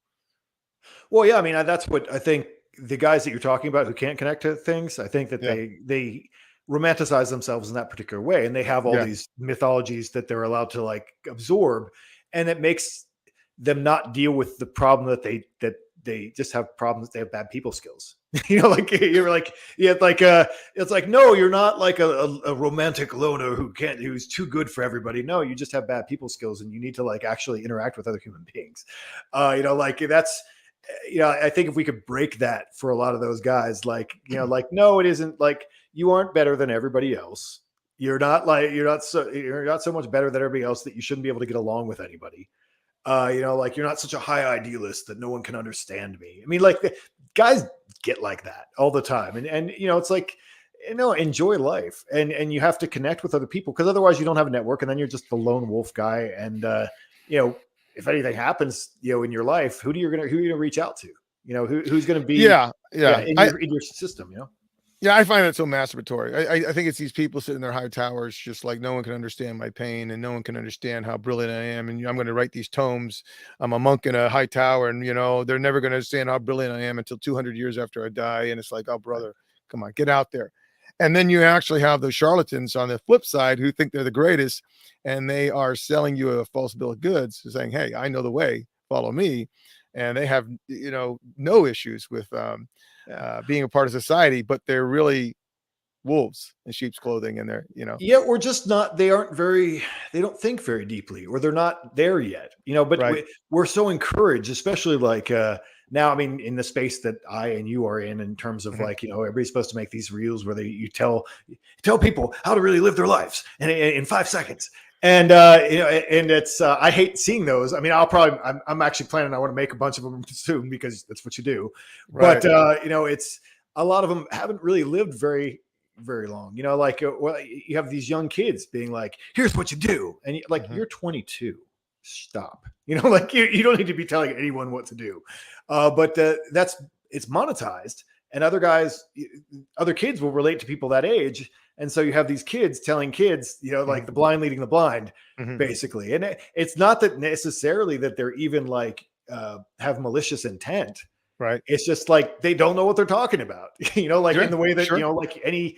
Well, yeah, I mean, that's what I think. The guys that you're talking about who can't connect to things, I think that they romanticize themselves in that particular way, and they have all these mythologies that they're allowed to like absorb, and it makes them not deal with the problem that they just have problems. They have bad people skills. Like you're like, it's like, no, you're not like a romantic loner who's too good for everybody. No, you just have bad people skills, and you need to like actually interact with other human beings. Like that's, I think if we could break that for a lot of those guys, like, like, no, it isn't like you aren't better than everybody else. You're not so much better than everybody else that you shouldn't be able to get along with anybody. Like you're not such a high idealist that no one can understand me. I mean, like guys get like that all the time. And it's like, enjoy life, and you have to connect with other people, because otherwise you don't have a network, and then you're just the lone wolf guy. And, if anything happens, in your life, who are you going to reach out to? Who's going to be in your system, Yeah, I find that so masturbatory. I think it's these people sitting in their high towers, just like, no one can understand my pain, and no one can understand how brilliant I am. And I'm going to write these tomes. I'm a monk in a high tower, and they're never going to understand how brilliant I am until 200 years after I die. And it's like, oh, brother, come on, get out there. And then you actually have those charlatans on the flip side who think they're the greatest, and they are selling you a false bill of goods, saying, hey, I know the way, follow me. And they have, no issues with being a part of society, but they're really wolves in sheep's clothing, and they're, or just not, they don't think very deeply, or they're not there yet, but right. we're so encouraged, especially like now, I mean, in the space that I and you are in terms of like, everybody's supposed to make these reels where you tell people how to really live their lives in 5 seconds. And, and it's, I hate seeing those. I mean, I'm actually planning, I want to make a bunch of them soon, because that's what you do. Right. But, it's, a lot of them haven't really lived very, very long, like, you have these young kids being like, here's what you do. And like, you're 22, stop, like you don't need to be telling anyone what to do. But it's monetized, and other kids will relate to people that age. And so you have these kids telling kids, like the blind leading the blind, basically. And it's not that necessarily that they're even like have malicious intent. Right. It's just like they don't know what they're talking about, like Sure, in the way that, sure. like any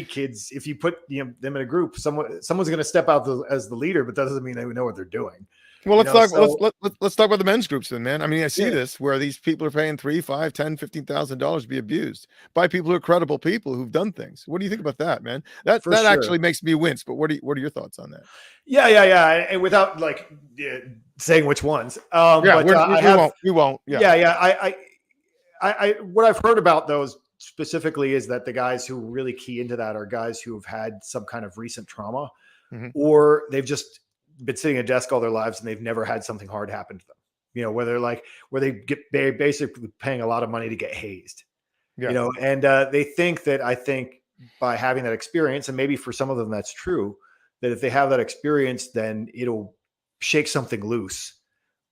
kids, if you put them in a group, someone's going to step out as the leader, but that doesn't mean they know what they're doing. Well, let's talk. So Let's talk about the men's groups then, man. I mean, I see yeah, this where these people are paying $3, $5, $10, $15,000 to be abused by people who are credible people who've done things. What do you think about that, man? That for sure. actually makes me wince. But what are your thoughts on that? Yeah. And without like saying which ones, Yeah, but we won't. Yeah. I what I've heard about those specifically is that the guys who really key into that are guys who have had some kind of recent trauma, or they've just been sitting at a desk all their lives and they've never had something hard happen to them. Where they get basically paying a lot of money to get hazed. Yeah. And they think that, I think by having that experience, and maybe for some of them that's true, that if they have that experience, then it'll shake something loose,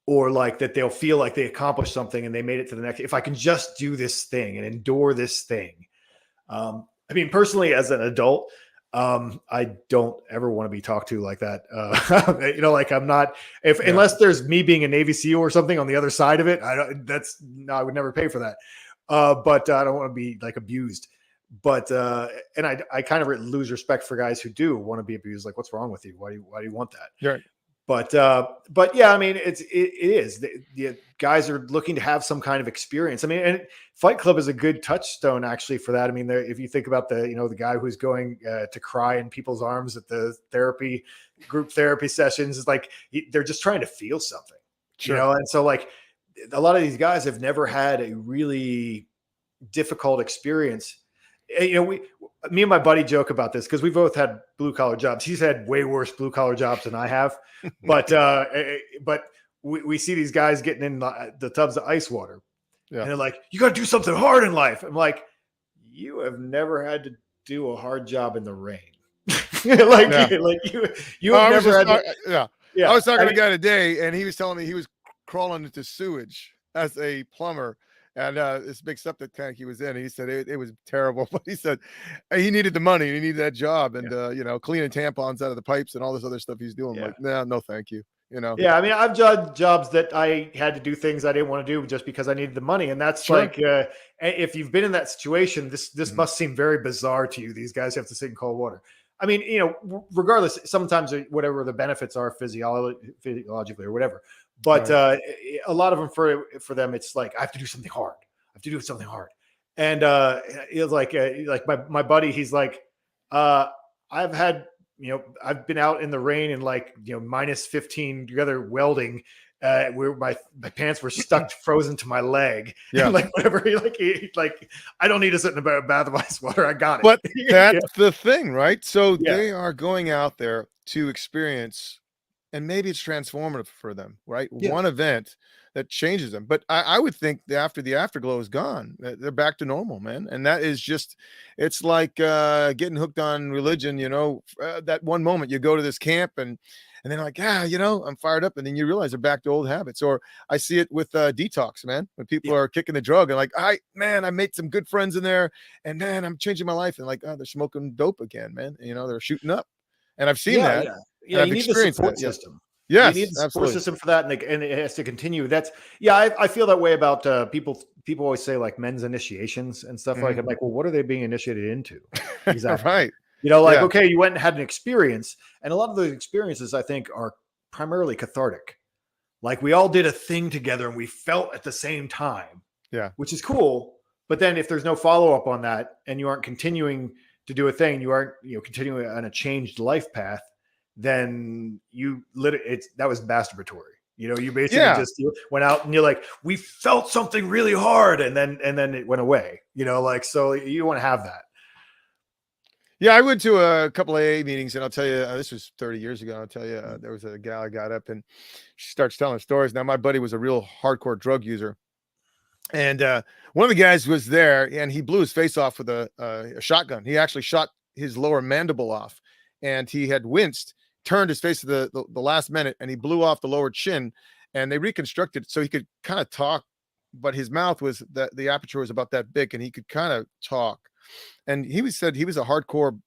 or like that they'll feel like they accomplished something and they made it to the next. If I can just do this thing and endure this thing. I mean, personally, as an adult, I don't ever want to be talked to like that. Like I'm not, unless there's me being a Navy SEAL or something on the other side of it. I would never pay for that. But I don't want to be like abused. But and I kind of lose respect for guys who do want to be abused. Like, what's wrong with you? Why do you want that? Right. But yeah, I mean, it is the guys are looking to have some kind of experience. I mean, and Fight Club is a good touchstone actually for that. I mean, if you think about the guy who's going to cry in people's arms at the group therapy sessions, is like they're just trying to feel something, Sure. And so like a lot of these guys have never had a really difficult experience. Me and my buddy joke about this because we both had blue collar jobs. He's had way worse blue collar jobs than I have, but we see these guys getting in the tubs of ice water, and they're like, "You got to do something hard in life." I'm like, "You have never had to do a hard job in the rain, you have never had." I was talking to a guy today, and he was telling me he was crawling into sewage as a plumber. And this big septic tank he was in, he said it was terrible, but he said he needed the money, he needed that job, and cleaning tampons out of the pipes and all this other stuff he's doing. Like, no, thank you. Yeah, I mean, I've done jobs that I had to do things I didn't want to do just because I needed the money, and that's like if you've been in that situation, this must seem very bizarre to you. These guys have to sit in cold water. I mean, regardless, sometimes whatever the benefits are physiologically or whatever. But a lot of them for them, it's like I have to do something hard. I have to do something hard, and it's like my buddy, he's like, I've been out in the rain and minus 15 together welding, where my pants were stuck frozen to my leg. Yeah, like whatever. I don't need to sit in a bath of ice water. I got it. But that's the thing, right? So they are going out there to experience. And maybe it's transformative for them, right? Yeah. One event that changes them. But I would think that after the afterglow is gone, they're back to normal, man. And that is just, it's like getting hooked on religion, that one moment you go to this camp and then like, I'm fired up. And then you realize they're back to old habits. Or I see it with detox, man, when people are kicking the drug and like, I made some good friends in there and man, I'm changing my life. And like, they're smoking dope again, man. They're shooting up. And I've seen that. Yeah, you need the support system. Yes, you need the support system for that, and it has to continue. I feel that way about people. People always say like men's initiations and stuff like. I'm like, well, what are they being initiated into? Exactly. Right. Okay, you went and had an experience, and a lot of those experiences, I think, are primarily cathartic. Like we all did a thing together, and we felt at the same time. Yeah, which is cool. But then if there's no follow up on that, and you aren't continuing to do a thing, you aren't continuing on a changed life path, then that was masturbatory. You basically just went out and you're like, we felt something really hard, and then it went away. So you want to have that. Yeah, I went to a couple of AA meetings, and I'll tell you, this was 30 years ago. I'll tell you, there was a gal I got up, and she starts telling stories. Now, my buddy was a real hardcore drug user, and one of the guys was there, and he blew his face off with a shotgun. He actually shot his lower mandible off, and he had winced, turned his face to the last minute, and he blew off the lower chin, and they reconstructed it so he could kind of talk, but his mouth was the aperture was about that big, and he could kind of talk. And he said he was a hardcore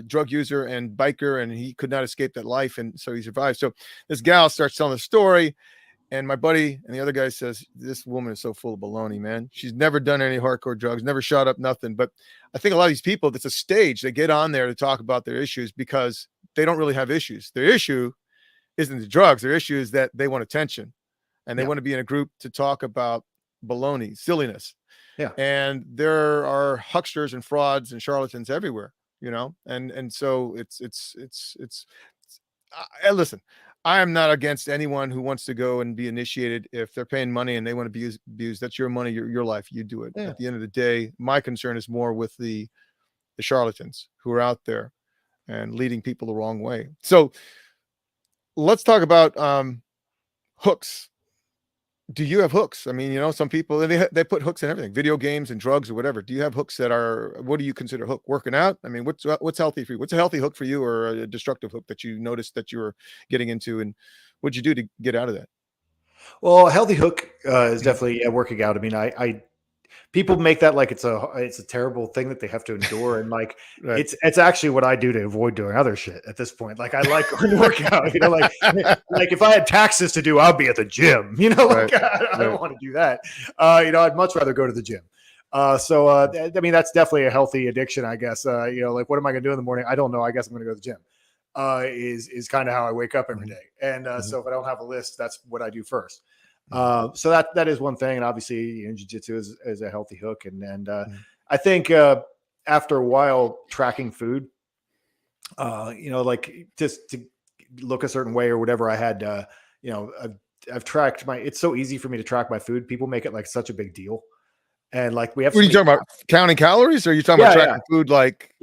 drug user and biker, and he could not escape that life, and so he survived. So this gal starts telling the story, And my buddy and the other guy says, this woman is so full of baloney, man. She's never done any hardcore drugs, never shot up nothing. But I think a lot of these people, it's a stage. They get on there to talk about their issues because they don't really have issues. Their issue isn't the drugs. Their issue is that they want attention and they want to be in a group to talk about baloney, silliness. Yeah. And there are hucksters and frauds and charlatans everywhere, you know? And so listen, I am not against anyone who wants to go and be initiated. If they're paying money and they want to be abused, that's your money, your life. You do it. Yeah. At the end of the day, my concern is more with the charlatans who are out there and leading people the wrong way. So let's talk about hooks. Do you have hooks? I mean, you know, some people, they put hooks in everything, video games and drugs or whatever. Do you have hooks that are, what do you consider hook? Working out? I mean, what's healthy for you? What's a healthy hook for you, or a destructive hook that you noticed that you were getting into, and what'd you do to get out of that? Well, a healthy hook is definitely working out. I mean, I people make that like it's a terrible thing that they have to endure, and like Right. it's actually what I do to avoid doing other shit at this point. Like I like going to work out, you know, like if I had taxes to do, I'll be at the gym, you know, like I don't want to do that. You know, I'd much rather go to the gym. I mean, that's definitely a healthy addiction, I guess. You know, like what am I going to do in the morning? I don't know. I guess I'm going to go to the gym. Is kind of how I wake up every day. And so if I don't have a list, that's what I do first. So that is one thing. And obviously, you know, jiu-jitsu is a healthy hook. And I think after a while tracking food, you know, like just to look a certain way or whatever, I had, you know, I've tracked it's so easy for me to track my food. People make it like such a big deal. And like we have. What are you talking about? Counting calories, or are you talking about tracking food? Like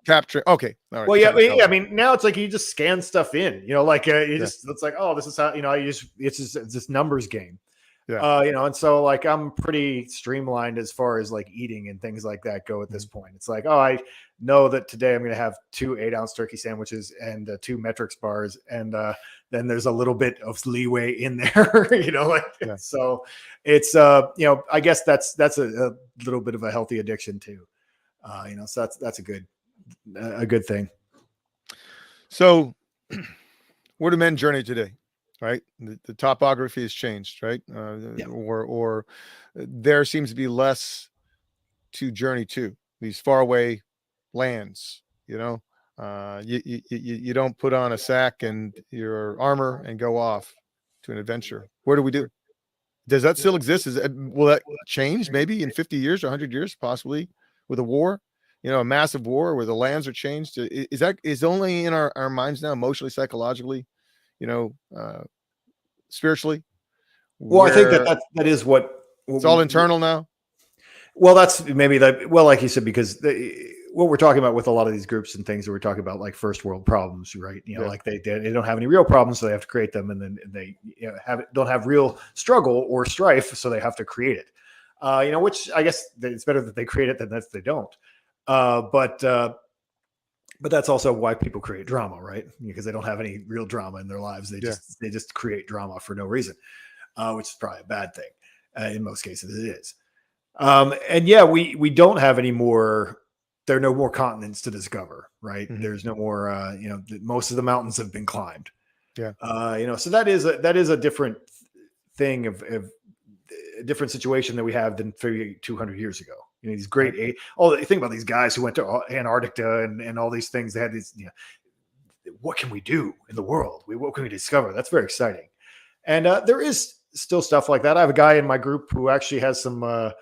capture. Okay. All right. Well, yeah. I mean, now it's like you just scan stuff in. You know, like it's like, oh, this is how, you know. It's this numbers game. Yeah. You know, and so like I'm pretty streamlined as far as like eating and things like that go at this point. It's like, oh, I know that today I'm going to have 2 8-ounce turkey sandwiches and 2 Metrix bars, and then there's a little bit of leeway in there, you know, like so it's you know, I guess that's a little bit of a healthy addiction too. You know, so that's a good thing. So where do men journey today? Right, the topography has changed, right? Or there seems to be less to journey to these faraway lands. You know, you don't put on a sack and your armor and go off to an adventure. Where do we do? Does that still exist? Will that change maybe in 50 years or 100 years, possibly with a war? You know, a massive war where the lands are changed. Is only in our minds now, emotionally, psychologically? You know, spiritually. Well, I think that is what it's all internal now. Well, that's maybe that. Well, like you said, because what we're talking about with a lot of these groups and things that we're talking about, like first world problems, right? You know, like they don't have any real problems, so they have to create them, and then they don't have real struggle or strife, so they have to create it. You know, which I guess it's better that they create it than that they don't. But that's also why people create drama, right? Because they don't have any real drama in their lives. They just create drama for no reason, which is probably a bad thing. In most cases, it is. And we don't have any more. There are no more continents to discover, right? Mm-hmm. There's no more. You know, most of the mountains have been climbed. Yeah. You know, so that is a different thing of a different situation that we have than 200 years ago. You know, these great, think about these guys who went to Antarctica and all these things. They had these, you know, what can we do in the world? What can we discover? That's very exciting. And there is still stuff like that. I have a guy in my group who actually has some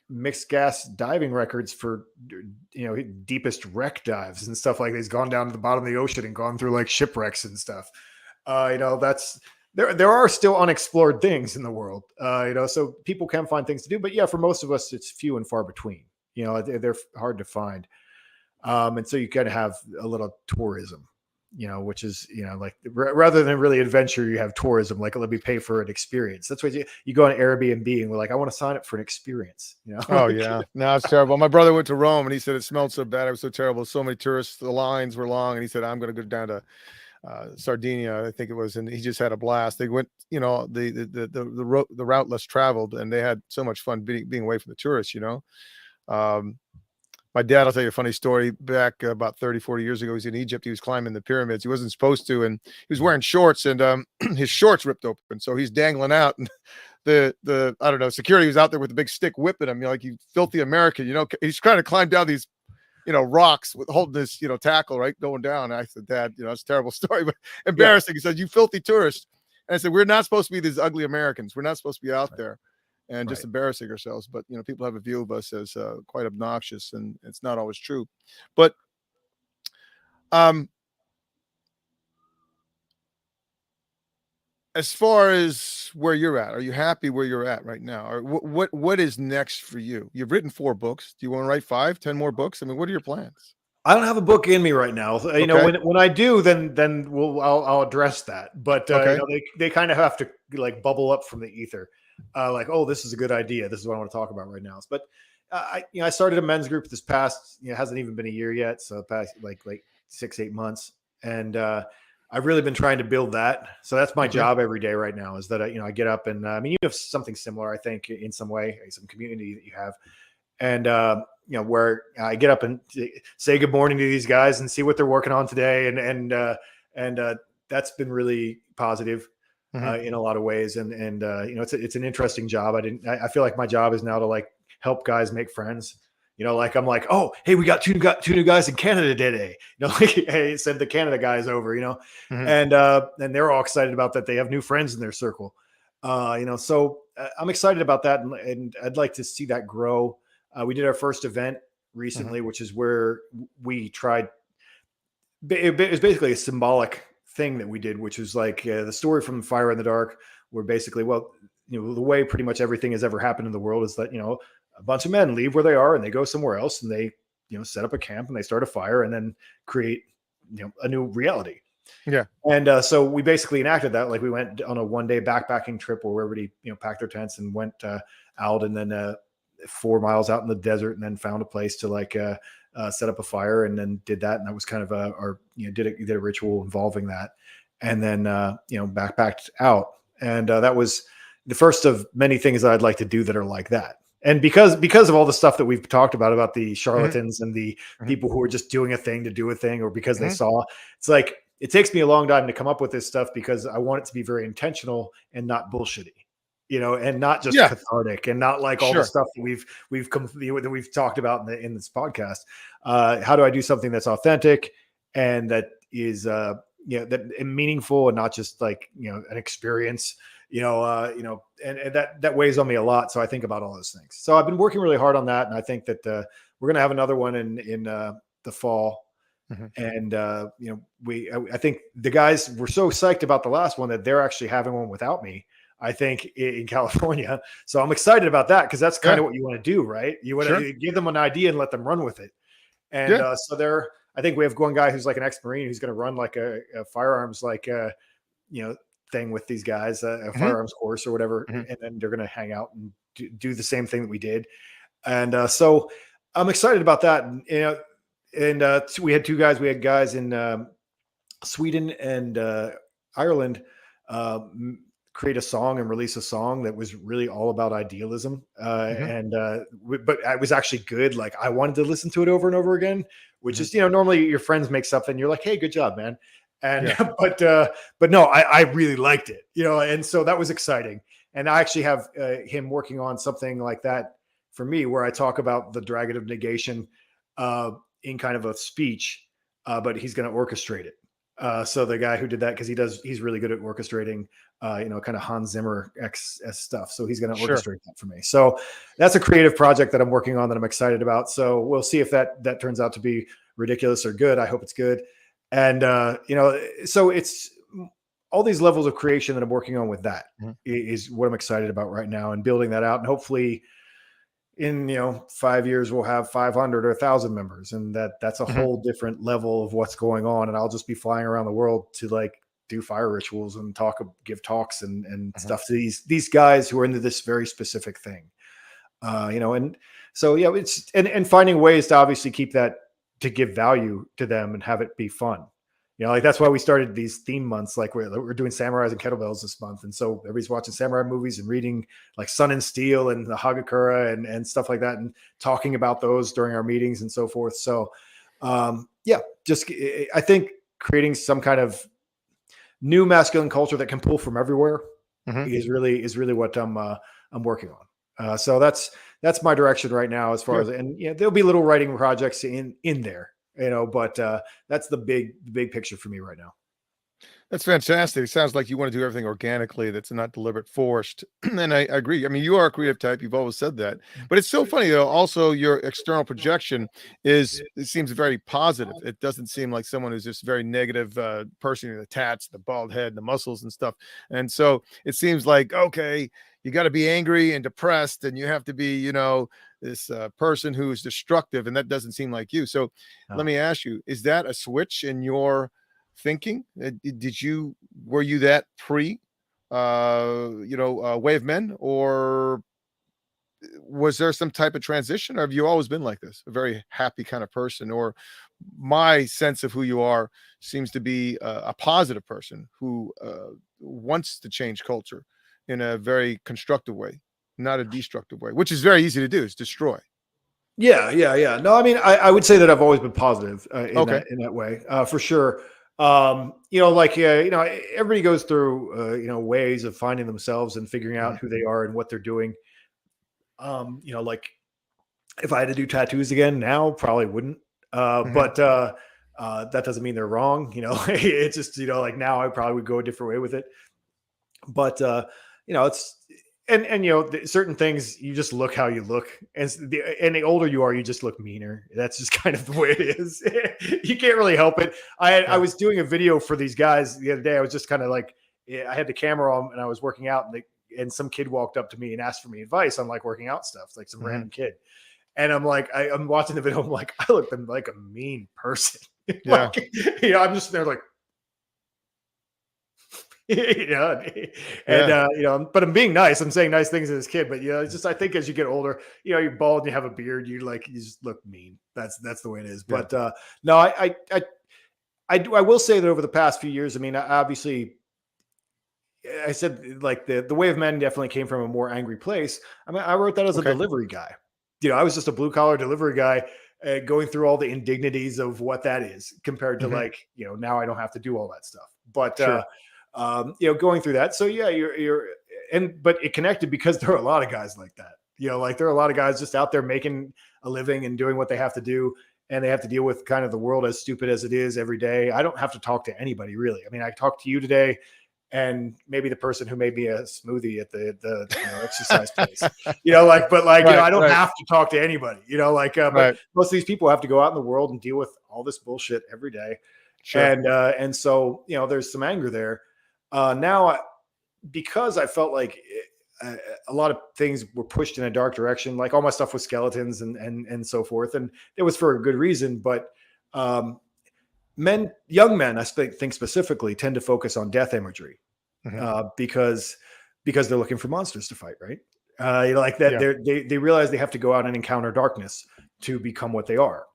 mixed gas diving records for, you know, deepest wreck dives and stuff like that. He's gone down to the bottom of the ocean and gone through like shipwrecks and stuff. You know, that's, there are still unexplored things in the world, you know, so people can find things to do, but yeah, for most of us, it's few and far between, you know, they're hard to find. And so you got to have a little tourism, you know, which is, you know, like rather than really adventure, you have tourism, like let me pay for an experience. That's what you go on Airbnb and we're like, I want to sign up for an experience, you know? Oh yeah. No, it's terrible. My brother went to Rome and he said it smelled so bad. It was so terrible. So many tourists, the lines were long. And he said, I'm going to go down to Sardinia, I think it was, and he just had a blast. They went, you know, the route less traveled, and they had so much fun being away from the tourists, you know. My dad, I'll tell you a funny story. Back about 30, 40 years ago, he was in Egypt. He was climbing the pyramids. He wasn't supposed to, and he was wearing shorts, and his shorts ripped open, so he's dangling out. And the I don't know, security was out there with a big stick whipping him. Like, you filthy American. He's trying to climb down these rocks with holding this tackle, right, going down. And I said, Dad, it's a terrible story, but embarrassing. He said, "You filthy tourist." And I said, "We're not supposed to be these ugly Americans. We're not supposed to be out there and just embarrassing ourselves." But people have a view of us as quite obnoxious, and it's not always true. But as far as where you're at, are you happy where you're at right now? Or what is next for you? You've written 4 books. Do you want to write 5, 10 more books? I mean, what are your plans? I don't have a book in me right now. You know, when I do, then I'll address that. But they kind of have to like bubble up from the ether. Like, oh, this is a good idea. This is what I want to talk about right now. But I started a men's group this past, it hasn't even been a year yet. So past like 6-8 months. And I've really been trying to build that. So that's my job every day right now, is that I get up and you have something similar, I think, in some way, some community that you have. And where I get up and say good morning to these guys and see what they're working on today. And that's been really positive in a lot of ways. And it's an interesting job. I feel like my job is now to like help guys make friends. Like I'm like, oh, hey, we got two new guys in Canada today. Like, hey, send the Canada guys over. And they're all excited about that. They have new friends in their circle. So I'm excited about that, and I'd like to see that grow. We did our first event recently, which is where we tried. It was basically a symbolic thing that we did, which was like the story from Fire in the Dark, where basically, the way pretty much everything has ever happened in the world is that, a bunch of men leave where they are and they go somewhere else, and they, set up a camp and they start a fire and then create, a new reality. Yeah. And so we basically enacted that. Like, we went on a 1-day backpacking trip where everybody, packed their tents and went out, and then 4 miles out in the desert, and then found a place to like set up a fire, and then did that. And that was kind of did a ritual involving that, and then backpacked out. And that was the first of many things that I'd like to do that are like that. And because of all the stuff that we've talked about the charlatans and the people who are just doing a thing to do a thing, or because they saw, it's like, it takes me a long time to come up with this stuff, because I want it to be very intentional and not bullshitty, and not just cathartic, and not like all the stuff that we've talked about in this podcast. How do I do something that's authentic and that is that meaningful, and not just like an experience? And that weighs on me a lot. So I think about all those things. So I've been working really hard on that. And I think that we're going to have another one in the fall. And, I think the guys were so psyched about the last one that they're actually having one without me, I think, in California. So I'm excited about that, because that's kind of what you want to do, right? You want to give them an idea and let them run with it. And so I think we have one guy who's like an ex-Marine who's going to run like a firearms, like, thing with these guys, a firearms course or whatever. And then they're going to hang out and do the same thing that we did. And so I'm excited about that. And we had 2 guys. We had guys in Sweden and Ireland create a song and release a song that was really all about idealism. But it was actually good. Like, I wanted to listen to it over and over again, which is, normally your friends make something, you're like, hey, good job, man. And but no, I really liked it, and so that was exciting. And I actually have him working on something like that for me, where I talk about the dragon of negation in kind of a speech, but he's going to orchestrate it. So the guy who did that, because he's really good at orchestrating, kind of Hans Zimmer stuff. So he's going to orchestrate that for me. So that's a creative project that I'm working on that I'm excited about. So we'll see if that turns out to be ridiculous or good. I hope it's good. And, so it's all these levels of creation that I'm working on with that is what I'm excited about right now, and building that out. And hopefully in, 5 years, we'll have 500 or 1,000 members, and that's a whole different level of what's going on. And I'll just be flying around the world to like do fire rituals and give talks and stuff to these guys who are into this very specific thing. And so, it's, and finding ways to obviously keep that, to give value to them and have it be fun. You know, like that's why we started these theme months. Like we're doing samurais and kettlebells this month, and so everybody's watching samurai movies and reading like Sun and Steel and the Hagakure and stuff like that, and talking about those during our meetings and so forth. So, yeah, just I think creating some kind of new masculine culture that can pull from everywhere is really what I'm working on. So that's my direction right now as far as, and yeah, there'll be little writing projects in there, you know, but that's the big picture for me right now. That's fantastic. It sounds like you want to do everything organically. That's not deliberate, forced. And I agree. I mean, you are a creative type. You've always said that. But it's so funny though. Also, your external projection it seems very positive. It doesn't seem like someone who's just very negative person, the tats, the bald head, the muscles and stuff. And so it seems like, okay, you got to be angry and depressed, and you have to be, you know, this person who's destructive, and that doesn't seem like you. So let me ask you: is that a switch in your thinking? Were you that way of men, or was there some type of transition, or have you always been like this, a very happy kind of person? Or my sense of who you are seems to be a positive person who wants to change culture in a very constructive way, not a destructive way, which is very easy to do, is destroy. Yeah. No, I mean, I would say that I've always been positive in that way, for sure. You know, like, you know, everybody goes through, you know, ways of finding themselves and figuring out who they are and what they're doing. You know, like if I had to do tattoos again now, probably wouldn't. But that doesn't mean they're wrong. You know, it's just, you know, like now I probably would go a different way with it. But, you know, and you know, certain things, you just look how you look, and the older you are, you just look meaner. That's just kind of the way it is. You can't really help it. I was doing a video for these guys the other day. I was just kind of like, I had the camera on and I was working out, and some kid walked up to me and asked for me advice on like working out stuff, like some random kid. And I'm like, I'm watching the video. I'm like, I look like a mean person. Like, you know, I'm just there like, you know, and you know, but I'm being nice. I'm saying nice things to this kid, but you know, it's just, I think as you get older, you know, you're bald and you have a beard, you just look mean. That's the way it is. But no, I will say that over the past few years, I mean, obviously, I said like the way of men definitely came from a more angry place. I mean, I wrote that as a delivery guy. You know, I was just a blue collar delivery guy, going through all the indignities of what that is compared to like, you know, now I don't have to do all that stuff. But you know, going through that. So yeah, but it connected because there are a lot of guys like that, you know, like there are a lot of guys just out there making a living and doing what they have to do. And they have to deal with kind of the world as stupid as it is every day. I don't have to talk to anybody really. I mean, I talked to you today and maybe the person who made me a smoothie at the you know, exercise place, you know, like, but like, you know, I don't have to talk to anybody, you know, like, but most of these people have to go out in the world and deal with all this bullshit every day. And so, you know, there's some anger there. Now, because I felt like a lot of things were pushed in a dark direction, like all my stuff was skeletons and so forth. And it was for a good reason, but young men, I think specifically, tend to focus on death imagery because they're looking for monsters to fight, right? You know, like that, they realize they have to go out and encounter darkness to become what they are.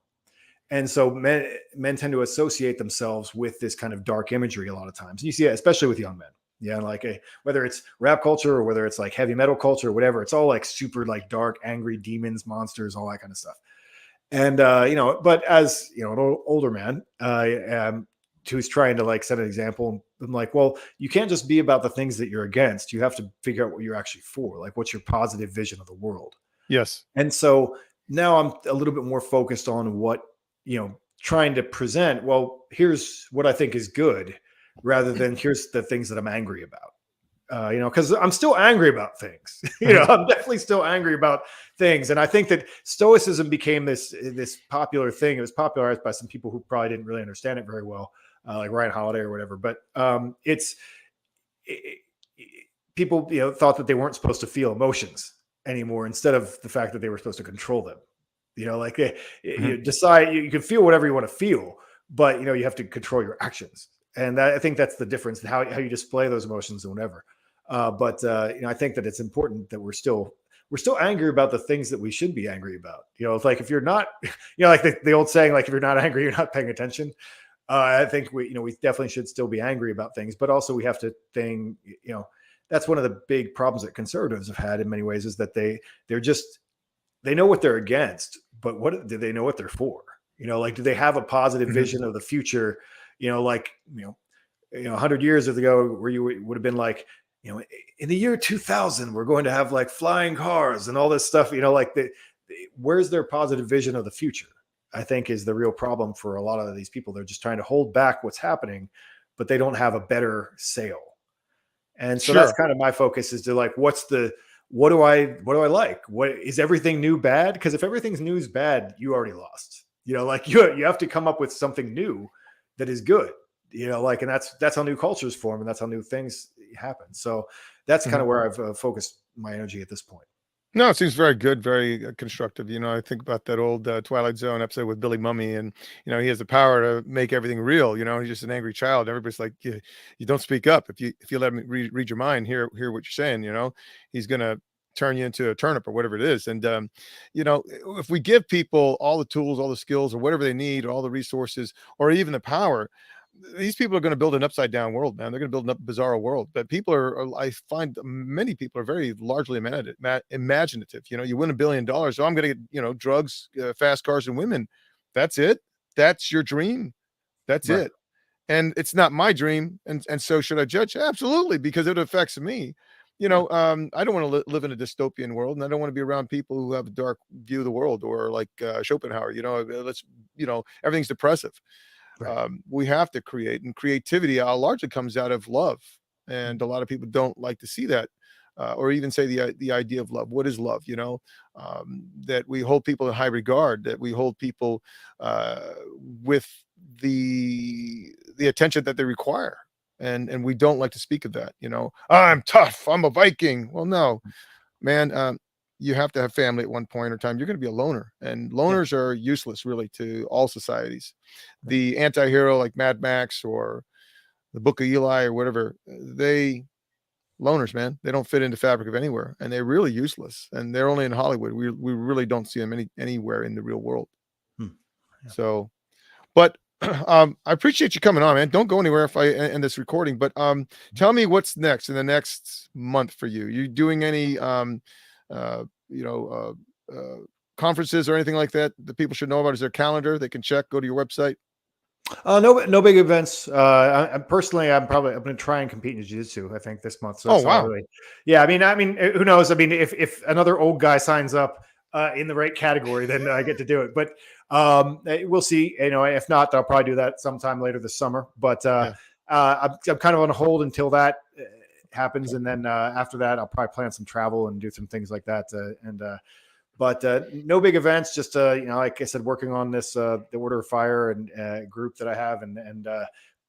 And so men tend to associate themselves with this kind of dark imagery a lot of times. You see it, especially with young men. Yeah, like whether it's rap culture or whether it's like heavy metal culture or whatever, it's all like super like dark, angry demons, monsters, all that kind of stuff. And you know, but as you know, an older man who's trying to like set an example, I'm like, well, you can't just be about the things that you're against. You have to figure out what you're actually for. Like, what's your positive vision of the world? Yes. And so now I'm a little bit more focused on what, you know, trying to present, well, here's what I think is good, rather than here's the things that I'm angry about. You know, because I'm still angry about things. You know, I'm definitely still angry about things. And I think that Stoicism became this popular thing. It was popularized by some people who probably didn't really understand it very well, like Ryan Holiday or whatever. But people, you know, thought that they weren't supposed to feel emotions anymore, instead of the fact that they were supposed to control them. You know, like you decide you can feel whatever you want to feel, but you know, you have to control your actions. And I think that's the difference in how you display those emotions and whatever. But you know, I think that it's important that we're still angry about the things that we should be angry about. You know, it's like if you're not, you know, like the old saying, like if you're not angry, you're not paying attention. I think we definitely should still be angry about things, but also we have to think, that's one of the big problems that conservatives have had in many ways, is that they know what they're against, but what do they know what they're for? Like, do they have a positive vision of the future? 100 years ago, where you would have been like, in the year 2000, we're going to have like flying cars and all this stuff, where's their positive vision of the future? I think is the real problem for a lot of these people. They're just trying to hold back what's happening, but they don't have a better sale. And so that's kind of my focus, is to like, what do I like? What is everything new bad? Because if everything's new is bad, you already lost. You have to come up with something new that is good. And that's how new cultures form, and that's how new things happen. So that's kind of where I've focused my energy at this point. No, it seems very good, very constructive. I think about that old Twilight Zone episode with Billy Mummy, and he has the power to make everything real. He's just an angry child. Everybody's like, you don't speak up. If you let him read your mind, hear what you're saying. He's gonna turn you into a turnip or whatever it is. And if we give people all the tools, all the skills, or whatever they need, or all the resources, or even the power, these people are going to build an upside down world, man. They're going to build a bizarre world. But people I find many people are very largely imaginative. You win $1 billion, so I'm going to get, drugs, fast cars, and women. That's it. That's your dream. That's Right. it. And it's not my dream. And so should I judge? Absolutely, because it affects me. I don't want to live in a dystopian world, and I don't want to be around people who have a dark view of the world, or like Schopenhauer. Everything's depressive. Right. We have to create, and creativity largely comes out of love, and a lot of people don't like to see that, or even say the idea of love. What is love? That we hold people in high regard, that we hold people with the attention that they require, and we don't like to speak of that. I'm tough, I'm a Viking. Well, no, man. You have to have family at one point or time. You're going to be a loner, and loners are useless really to all societies. The anti-hero like Mad Max or the Book of Eli or whatever, loners, man. They don't fit into fabric of anywhere, and they're really useless, and they're only in Hollywood. We really don't see them anywhere in the real world. Yeah. So, but I appreciate you coming on, man. Don't go anywhere if I end this recording, but tell me what's next in the next month for you. You doing any conferences or anything like that people should know about? Is there a calendar they can check? Go to your website. No big events. I'm going to try and compete in jiu-jitsu, I think, this month. So wow. Really, yeah. I mean, who knows? I mean, if another old guy signs up in the right category, then I get to do it. But we'll see. If not, I'll probably do that sometime later this summer. But I'm kind of on hold until that happens, and then after that, I'll probably plan some travel and do some things like that. But no big events. Just like I said, working on this the Order of Fire and group that I have, and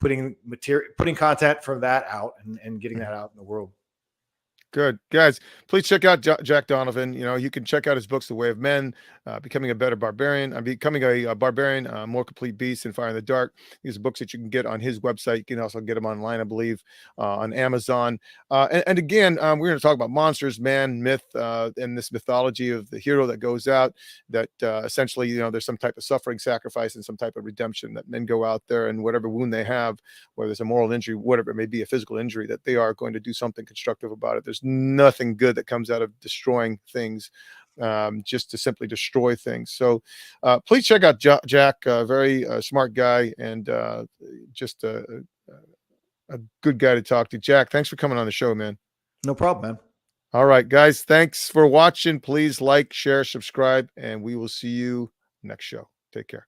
putting content from that out and getting that out in the world. Good. Guys, please check out Jack Donovan. You can check out his books, The Way of Men, Becoming a Better Barbarian. I'm Becoming a Barbarian, More Complete Beast, and Fire in the Dark. These are books that you can get on his website. You can also get them online, I believe, on Amazon. And again, we're going to talk about monsters, man, myth, and this mythology of the hero that goes out, that essentially, there's some type of suffering, sacrifice, and some type of redemption, that men go out there, and whatever wound they have, whether it's a moral injury, whatever it may be, a physical injury, that they are going to do something constructive about it. There's nothing good that comes out of destroying things, just to simply destroy things. So please check out Jack, a very smart guy, and just a good guy to talk to. Jack, thanks for coming on the show, man. No problem, man. All right, guys, thanks for watching. Please like, share, subscribe, and we will see you next show. Take care.